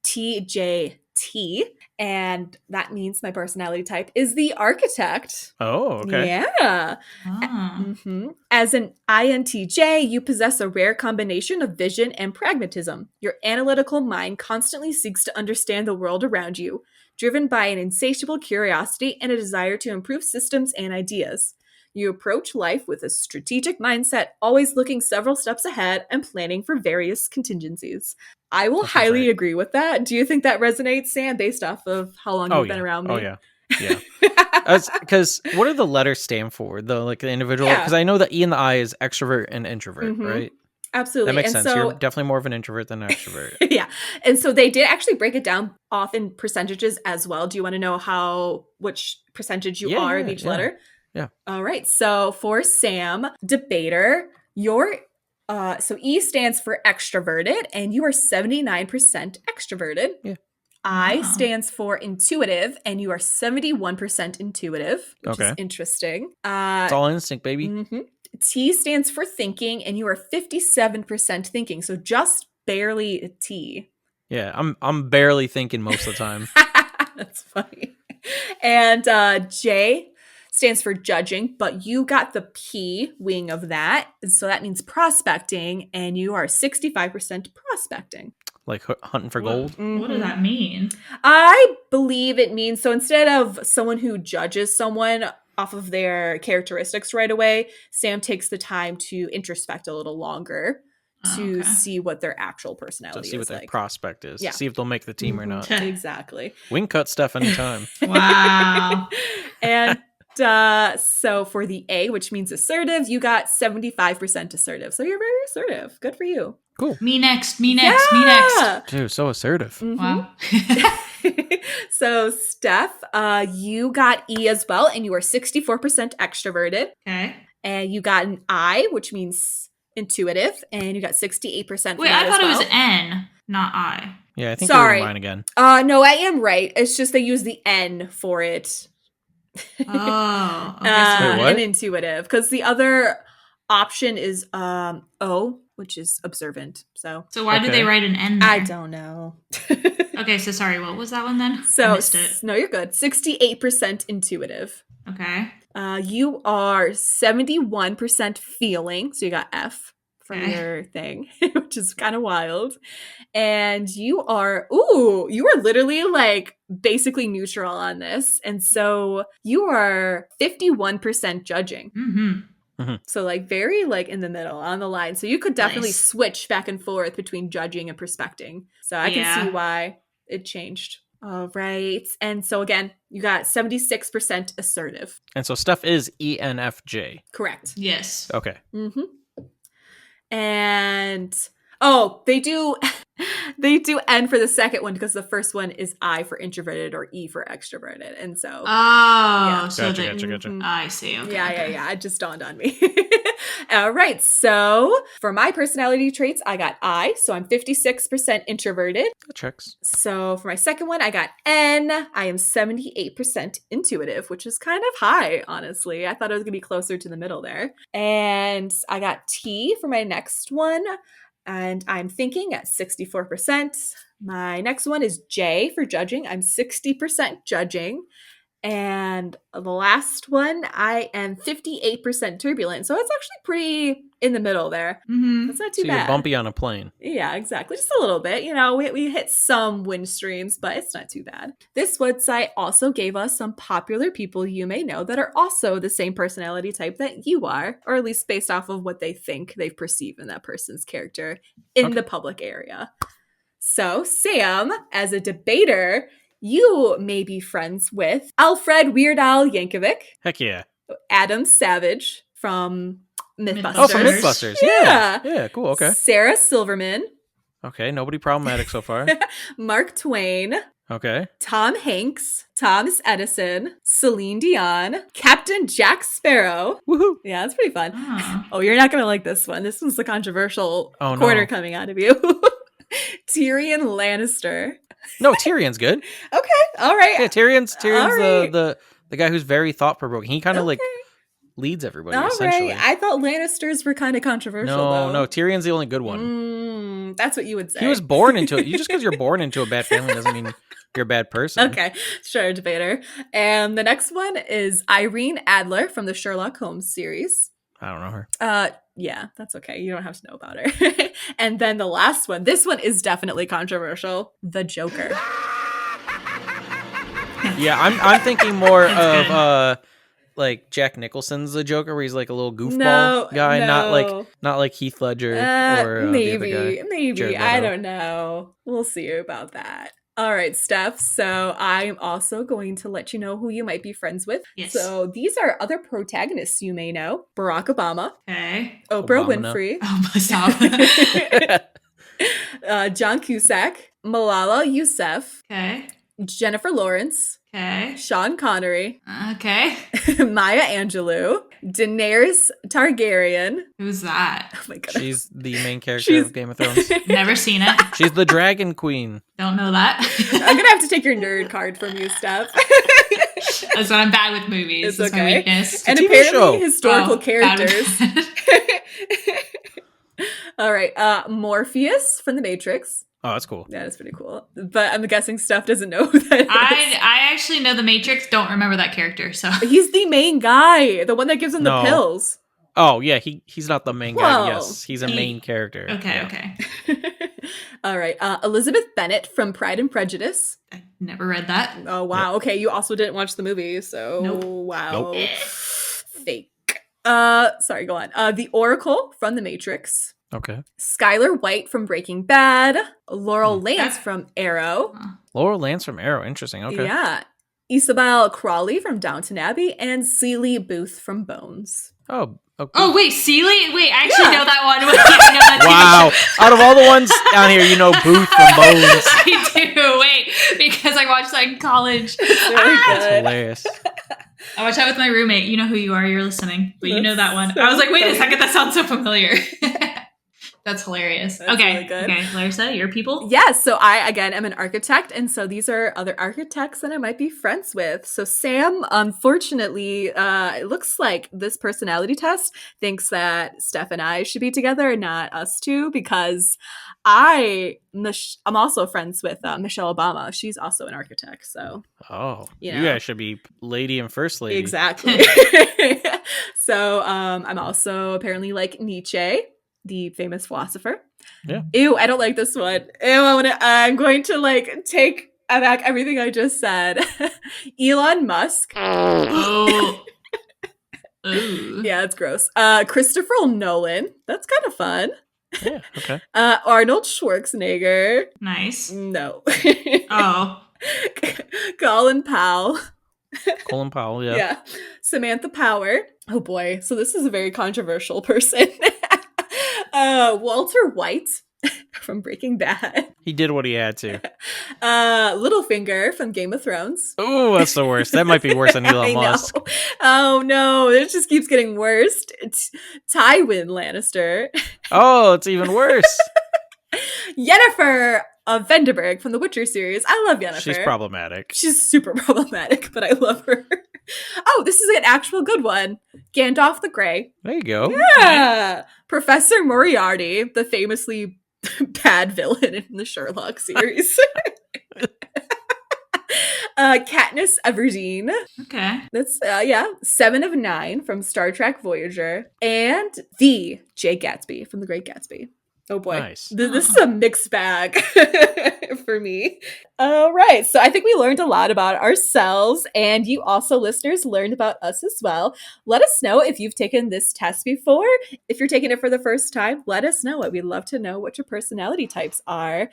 [SPEAKER 1] and that means my personality type is the architect.
[SPEAKER 2] Oh, okay.
[SPEAKER 1] Yeah. As an INTJ, you possess a rare combination of vision and pragmatism. Your analytical mind constantly seeks to understand the world around you, driven by an insatiable curiosity and a desire to improve systems and ideas. You approach life with a strategic mindset, always looking several steps ahead and planning for various contingencies. I will highly agree with that. Do you think that resonates, Sam, based off of how long you've been around me?
[SPEAKER 2] Oh, yeah. Yeah. Because what do the letters stand for? The individual? Because I know the E and the I is extrovert and introvert, right?
[SPEAKER 1] Absolutely.
[SPEAKER 2] That makes sense. So, you're definitely more of an introvert than an extrovert.
[SPEAKER 1] Yeah. And so they did actually break it down off in percentages as well. Do you want to know which percentage you are of each letter?
[SPEAKER 2] Yeah.
[SPEAKER 1] All right. So for Sam, debater, so E stands for extroverted, and you are 79% extroverted.
[SPEAKER 2] Yeah.
[SPEAKER 1] I
[SPEAKER 3] Oh.
[SPEAKER 1] stands for intuitive, and you are 71% intuitive, which is interesting.
[SPEAKER 2] It's all instinct, baby.
[SPEAKER 1] T stands for thinking, and you are 57% thinking, so just barely a T.
[SPEAKER 2] Yeah, I'm barely thinking most of the time.
[SPEAKER 1] That's funny. And J stands for judging, but you got the P wing of that, so that means prospecting, and you are 65% prospecting.
[SPEAKER 2] Like hunting for gold.
[SPEAKER 3] What does that mean?
[SPEAKER 1] I believe it means, so instead of someone who judges someone off of their characteristics right away, Sam takes the time to introspect a little longer to see what their actual personality is.
[SPEAKER 2] See what their
[SPEAKER 1] like.
[SPEAKER 2] prospect is.
[SPEAKER 1] Yeah.
[SPEAKER 2] See if they'll make the team or not.
[SPEAKER 1] Exactly.
[SPEAKER 2] We can cut stuff anytime.
[SPEAKER 3] Wow.
[SPEAKER 1] And so for the A, which means assertive, you got 75% assertive. So you're very assertive. Good for you.
[SPEAKER 2] Cool.
[SPEAKER 3] Me next. Me next. Me next.
[SPEAKER 2] Dude, so assertive.
[SPEAKER 3] Wow.
[SPEAKER 1] So Steph, you got E as well, and you are 64% extroverted.
[SPEAKER 3] Okay.
[SPEAKER 1] And you got an I, which means intuitive, and you got 68%.
[SPEAKER 3] Wait, I thought it was N, not I.
[SPEAKER 2] Yeah, I think
[SPEAKER 1] Sorry.
[SPEAKER 2] you're mine again.
[SPEAKER 1] No, I am right. It's just they use the N for it.
[SPEAKER 3] Oh. Okay,
[SPEAKER 2] Wait, what?
[SPEAKER 1] And intuitive, because the other option is O, which is observant. So
[SPEAKER 3] why did they write an N there?
[SPEAKER 1] I don't know.
[SPEAKER 3] Okay, so sorry, what was that one then? I
[SPEAKER 1] So
[SPEAKER 3] missed it.
[SPEAKER 1] no, you're good. 68% intuitive.
[SPEAKER 3] Okay.
[SPEAKER 1] You are 71% feeling, so you got F from
[SPEAKER 3] Okay.
[SPEAKER 1] your thing, which is kind of wild. And you are literally like basically neutral on this. And so you are 51% judging.
[SPEAKER 3] Mm-hmm.
[SPEAKER 1] So like very like in the middle on the line. So you could definitely
[SPEAKER 3] Nice.
[SPEAKER 1] switch back and forth between judging and prospecting. So I can see why it changed. All right. And so again, you got 76% assertive.
[SPEAKER 2] And so stuff is ENFJ.
[SPEAKER 1] Correct.
[SPEAKER 3] Yes.
[SPEAKER 2] Okay.
[SPEAKER 1] And they do N for the second one because the first one is I for introverted or E for extroverted. And so
[SPEAKER 2] Gotcha.
[SPEAKER 3] I see. Okay,
[SPEAKER 1] yeah. It just dawned on me. All right. So for my personality traits, I got I. So I'm 56% introverted.
[SPEAKER 2] That checks.
[SPEAKER 1] So for my second one, I got N. I am 78% intuitive, which is kind of high, honestly. I thought it was going to be closer to the middle there. And I got T for my next one. And I'm thinking at 64%. My next one is J for judging. I'm 60% judging. And the last one, I am 58% turbulent. So it's actually pretty in the middle there.
[SPEAKER 3] Mm-hmm.
[SPEAKER 1] That's not too
[SPEAKER 2] So
[SPEAKER 1] bad.
[SPEAKER 2] you're bumpy on a plane.
[SPEAKER 1] Yeah, exactly. Just a little bit. You know, we hit some wind streams, but it's not too bad. This website also gave us some popular people you may know that are also the same personality type that you are, or at least based off of what they think they perceive in that person's character in the public area. So, Sam, as a debater, you may be friends with Alfred Weird Al Yankovic,
[SPEAKER 2] Heck yeah.
[SPEAKER 1] Adam Savage from Mythbusters.
[SPEAKER 2] Oh, from Mythbusters. Yeah, cool. Okay.
[SPEAKER 1] Sarah Silverman.
[SPEAKER 2] Okay, nobody problematic so far.
[SPEAKER 1] Mark Twain.
[SPEAKER 2] Okay.
[SPEAKER 1] Tom Hanks. Thomas Edison. Celine Dion. Captain Jack Sparrow.
[SPEAKER 2] Woohoo.
[SPEAKER 1] Yeah, that's pretty fun.
[SPEAKER 3] Oh.
[SPEAKER 1] Oh, you're not going to like this one. This one's the controversial corner coming out of you. Tyrion Lannister.
[SPEAKER 2] No, Tyrion's good.
[SPEAKER 1] Okay, all right.
[SPEAKER 2] Yeah, Tyrion's
[SPEAKER 1] right.
[SPEAKER 2] the guy who's very thought provoking. He kind of like leads everybody essentially.
[SPEAKER 1] Right. I thought Lannisters were kind of controversial. No,
[SPEAKER 2] Tyrion's the only good one.
[SPEAKER 1] That's what you would say.
[SPEAKER 2] He was born into it. Just because you're born into a bad family doesn't mean you're a bad person.
[SPEAKER 1] Okay, sure, debater. And the next one is Irene Adler from the Sherlock Holmes series.
[SPEAKER 2] I don't know her.
[SPEAKER 1] Yeah, that's okay. You don't have to know about her. And then the last one, this one is definitely controversial. The Joker.
[SPEAKER 2] Yeah, I'm thinking more of like Jack Nicholson's The Joker, where he's like a little goofball guy, not like Heath Ledger or
[SPEAKER 1] maybe,
[SPEAKER 2] the other guy,
[SPEAKER 1] maybe. I don't know. We'll see about that. All right, Steph. So I'm also going to let you know who you might be friends with.
[SPEAKER 3] Yes.
[SPEAKER 1] So these are other protagonists you may know. Barack Obama.
[SPEAKER 3] Okay.
[SPEAKER 1] Oprah
[SPEAKER 2] Obama.
[SPEAKER 1] Winfrey.
[SPEAKER 3] Oh, stop.
[SPEAKER 1] John Cusack. Malala Yousafzai.
[SPEAKER 3] Okay.
[SPEAKER 1] Jennifer Lawrence.
[SPEAKER 3] Okay.
[SPEAKER 1] Sean Connery.
[SPEAKER 3] Okay.
[SPEAKER 1] Maya Angelou. Daenerys Targaryen.
[SPEAKER 3] Who's that?
[SPEAKER 1] Oh my god.
[SPEAKER 2] She's the main character of Game of Thrones.
[SPEAKER 3] Never seen it.
[SPEAKER 2] She's the Dragon Queen.
[SPEAKER 3] Don't know that.
[SPEAKER 1] I'm gonna have to take your nerd card from you, Steph.
[SPEAKER 3] That's what I'm bad with movies.
[SPEAKER 1] It's
[SPEAKER 3] That's my
[SPEAKER 1] okay.
[SPEAKER 3] weakness.
[SPEAKER 1] And
[SPEAKER 2] TV
[SPEAKER 1] apparently
[SPEAKER 2] show.
[SPEAKER 1] historical
[SPEAKER 3] bad with-
[SPEAKER 1] characters. All right, Morpheus from The Matrix.
[SPEAKER 2] Oh, that's cool.
[SPEAKER 1] Yeah, that's pretty cool. But I'm guessing Steph doesn't know who that is.
[SPEAKER 3] I actually know The Matrix. Don't remember that character. So
[SPEAKER 1] He's the main guy, the one that gives him the
[SPEAKER 2] No.
[SPEAKER 1] pills.
[SPEAKER 2] Oh, yeah, he's not the main
[SPEAKER 1] Whoa.
[SPEAKER 2] guy. Yes, he's a main character.
[SPEAKER 3] okay.
[SPEAKER 1] All right, Elizabeth Bennet from Pride and Prejudice.
[SPEAKER 3] I never read that.
[SPEAKER 1] Oh, wow. Okay, you also didn't watch the movie, so
[SPEAKER 3] Nope.
[SPEAKER 1] wow.
[SPEAKER 2] Nope.
[SPEAKER 1] Fake. Sorry, go on. The Oracle from The Matrix.
[SPEAKER 2] Okay.
[SPEAKER 1] Skylar White from Breaking Bad. Laurel Lance from Arrow.
[SPEAKER 2] Laurel Lance from Arrow. Interesting. Okay.
[SPEAKER 1] Yeah. Isabel Crawley from Downton Abbey. And Celie Booth from Bones.
[SPEAKER 2] Oh. Okay.
[SPEAKER 3] Oh wait, Seeley. Wait, I actually
[SPEAKER 1] Yeah.
[SPEAKER 3] know that one. Wait, I know that
[SPEAKER 2] Wow.
[SPEAKER 3] TV
[SPEAKER 2] Out of all the ones down here, you know Booth from Bones.
[SPEAKER 3] I do. Wait, because I watched that in college.
[SPEAKER 1] Very
[SPEAKER 2] That's
[SPEAKER 1] good.
[SPEAKER 2] hilarious.
[SPEAKER 3] I watched that with my roommate. You know who you are. You're listening, but you know that one. I was like, wait a second, that sounds so familiar. That's hilarious.
[SPEAKER 1] That's
[SPEAKER 3] okay,
[SPEAKER 1] really good.
[SPEAKER 3] okay, Larissa, your people.
[SPEAKER 1] Yes, so I, again, am an architect, and so these are other architects that I might be friends with. So Sam, unfortunately, it looks like this personality test thinks that Steph and I should be together and not us two, because I'm also friends with Michelle Obama. She's also an architect, so.
[SPEAKER 2] Oh,
[SPEAKER 1] You
[SPEAKER 2] you
[SPEAKER 1] know.
[SPEAKER 2] guys should be lady and first lady.
[SPEAKER 1] Exactly. So I'm also apparently like Nietzsche, the famous philosopher.
[SPEAKER 2] Yeah.
[SPEAKER 1] Ew, I don't like this one. Ew, I'm going to like take back everything I just said. Elon Musk.
[SPEAKER 3] Oh. Ooh.
[SPEAKER 1] Yeah, it's gross. Christopher Nolan. That's kind of fun.
[SPEAKER 2] Yeah. Okay.
[SPEAKER 1] Arnold Schwarzenegger.
[SPEAKER 3] Nice.
[SPEAKER 1] No.
[SPEAKER 3] Oh.
[SPEAKER 1] Colin Powell.
[SPEAKER 2] Colin Powell. Yeah.
[SPEAKER 1] Yeah. Samantha Power. Oh boy. So this is a very controversial person. Walter White from Breaking Bad.
[SPEAKER 2] He did what he had to.
[SPEAKER 1] Littlefinger from Game of Thrones.
[SPEAKER 2] Oh, that's the worst. That might be worse than
[SPEAKER 1] I
[SPEAKER 2] Elon
[SPEAKER 1] know.
[SPEAKER 2] Musk.
[SPEAKER 1] Oh no, it just keeps getting worse. It's Tywin Lannister.
[SPEAKER 2] Oh, it's even worse.
[SPEAKER 1] Yennefer of Venderberg from the Witcher series. I love Yennefer.
[SPEAKER 2] She's problematic.
[SPEAKER 1] She's super problematic, but I love her. Oh, this is an actual good one. Gandalf the Grey.
[SPEAKER 2] There you go.
[SPEAKER 1] Yeah. Professor Moriarty, the famously bad villain in the Sherlock series. Katniss Everdeen.
[SPEAKER 3] Okay.
[SPEAKER 1] That's, 7 of 9 from Star Trek Voyager. And the Jay Gatsby from The Great Gatsby. Oh boy.
[SPEAKER 2] Nice.
[SPEAKER 1] This is a mixed bag for me. All right. So I think we learned a lot about ourselves, and you also, listeners, learned about us as well. Let us know if you've taken this test before. If you're taking it for the first time, let us know it. We'd love to know what your personality types are.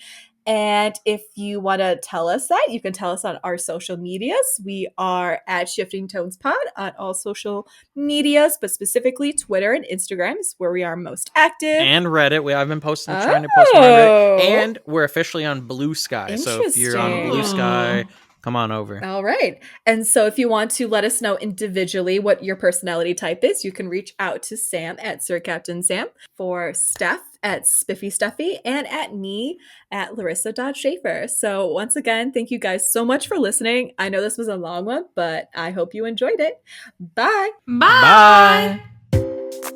[SPEAKER 1] And if you want to tell us that, you can tell us on our social medias. We are at Shifting Tones Pod on all social medias, but specifically Twitter and Instagram is where we are most active.
[SPEAKER 2] And Reddit. I've been trying to post on Reddit.
[SPEAKER 1] Oh.
[SPEAKER 2] And we're officially on Blue Sky. So if you're on Blue
[SPEAKER 1] Interesting.
[SPEAKER 2] Sky, come on over.
[SPEAKER 1] All right. And so if you want to let us know individually what your personality type is, you can reach out to Sam at Sir Captain Sam, for Steph at Spiffy Stuffy, and at me at Larissa.Schaefer. So once again, thank you guys so much for listening. I know this was a long one, but I hope you enjoyed it. Bye.
[SPEAKER 3] Bye.
[SPEAKER 2] Bye.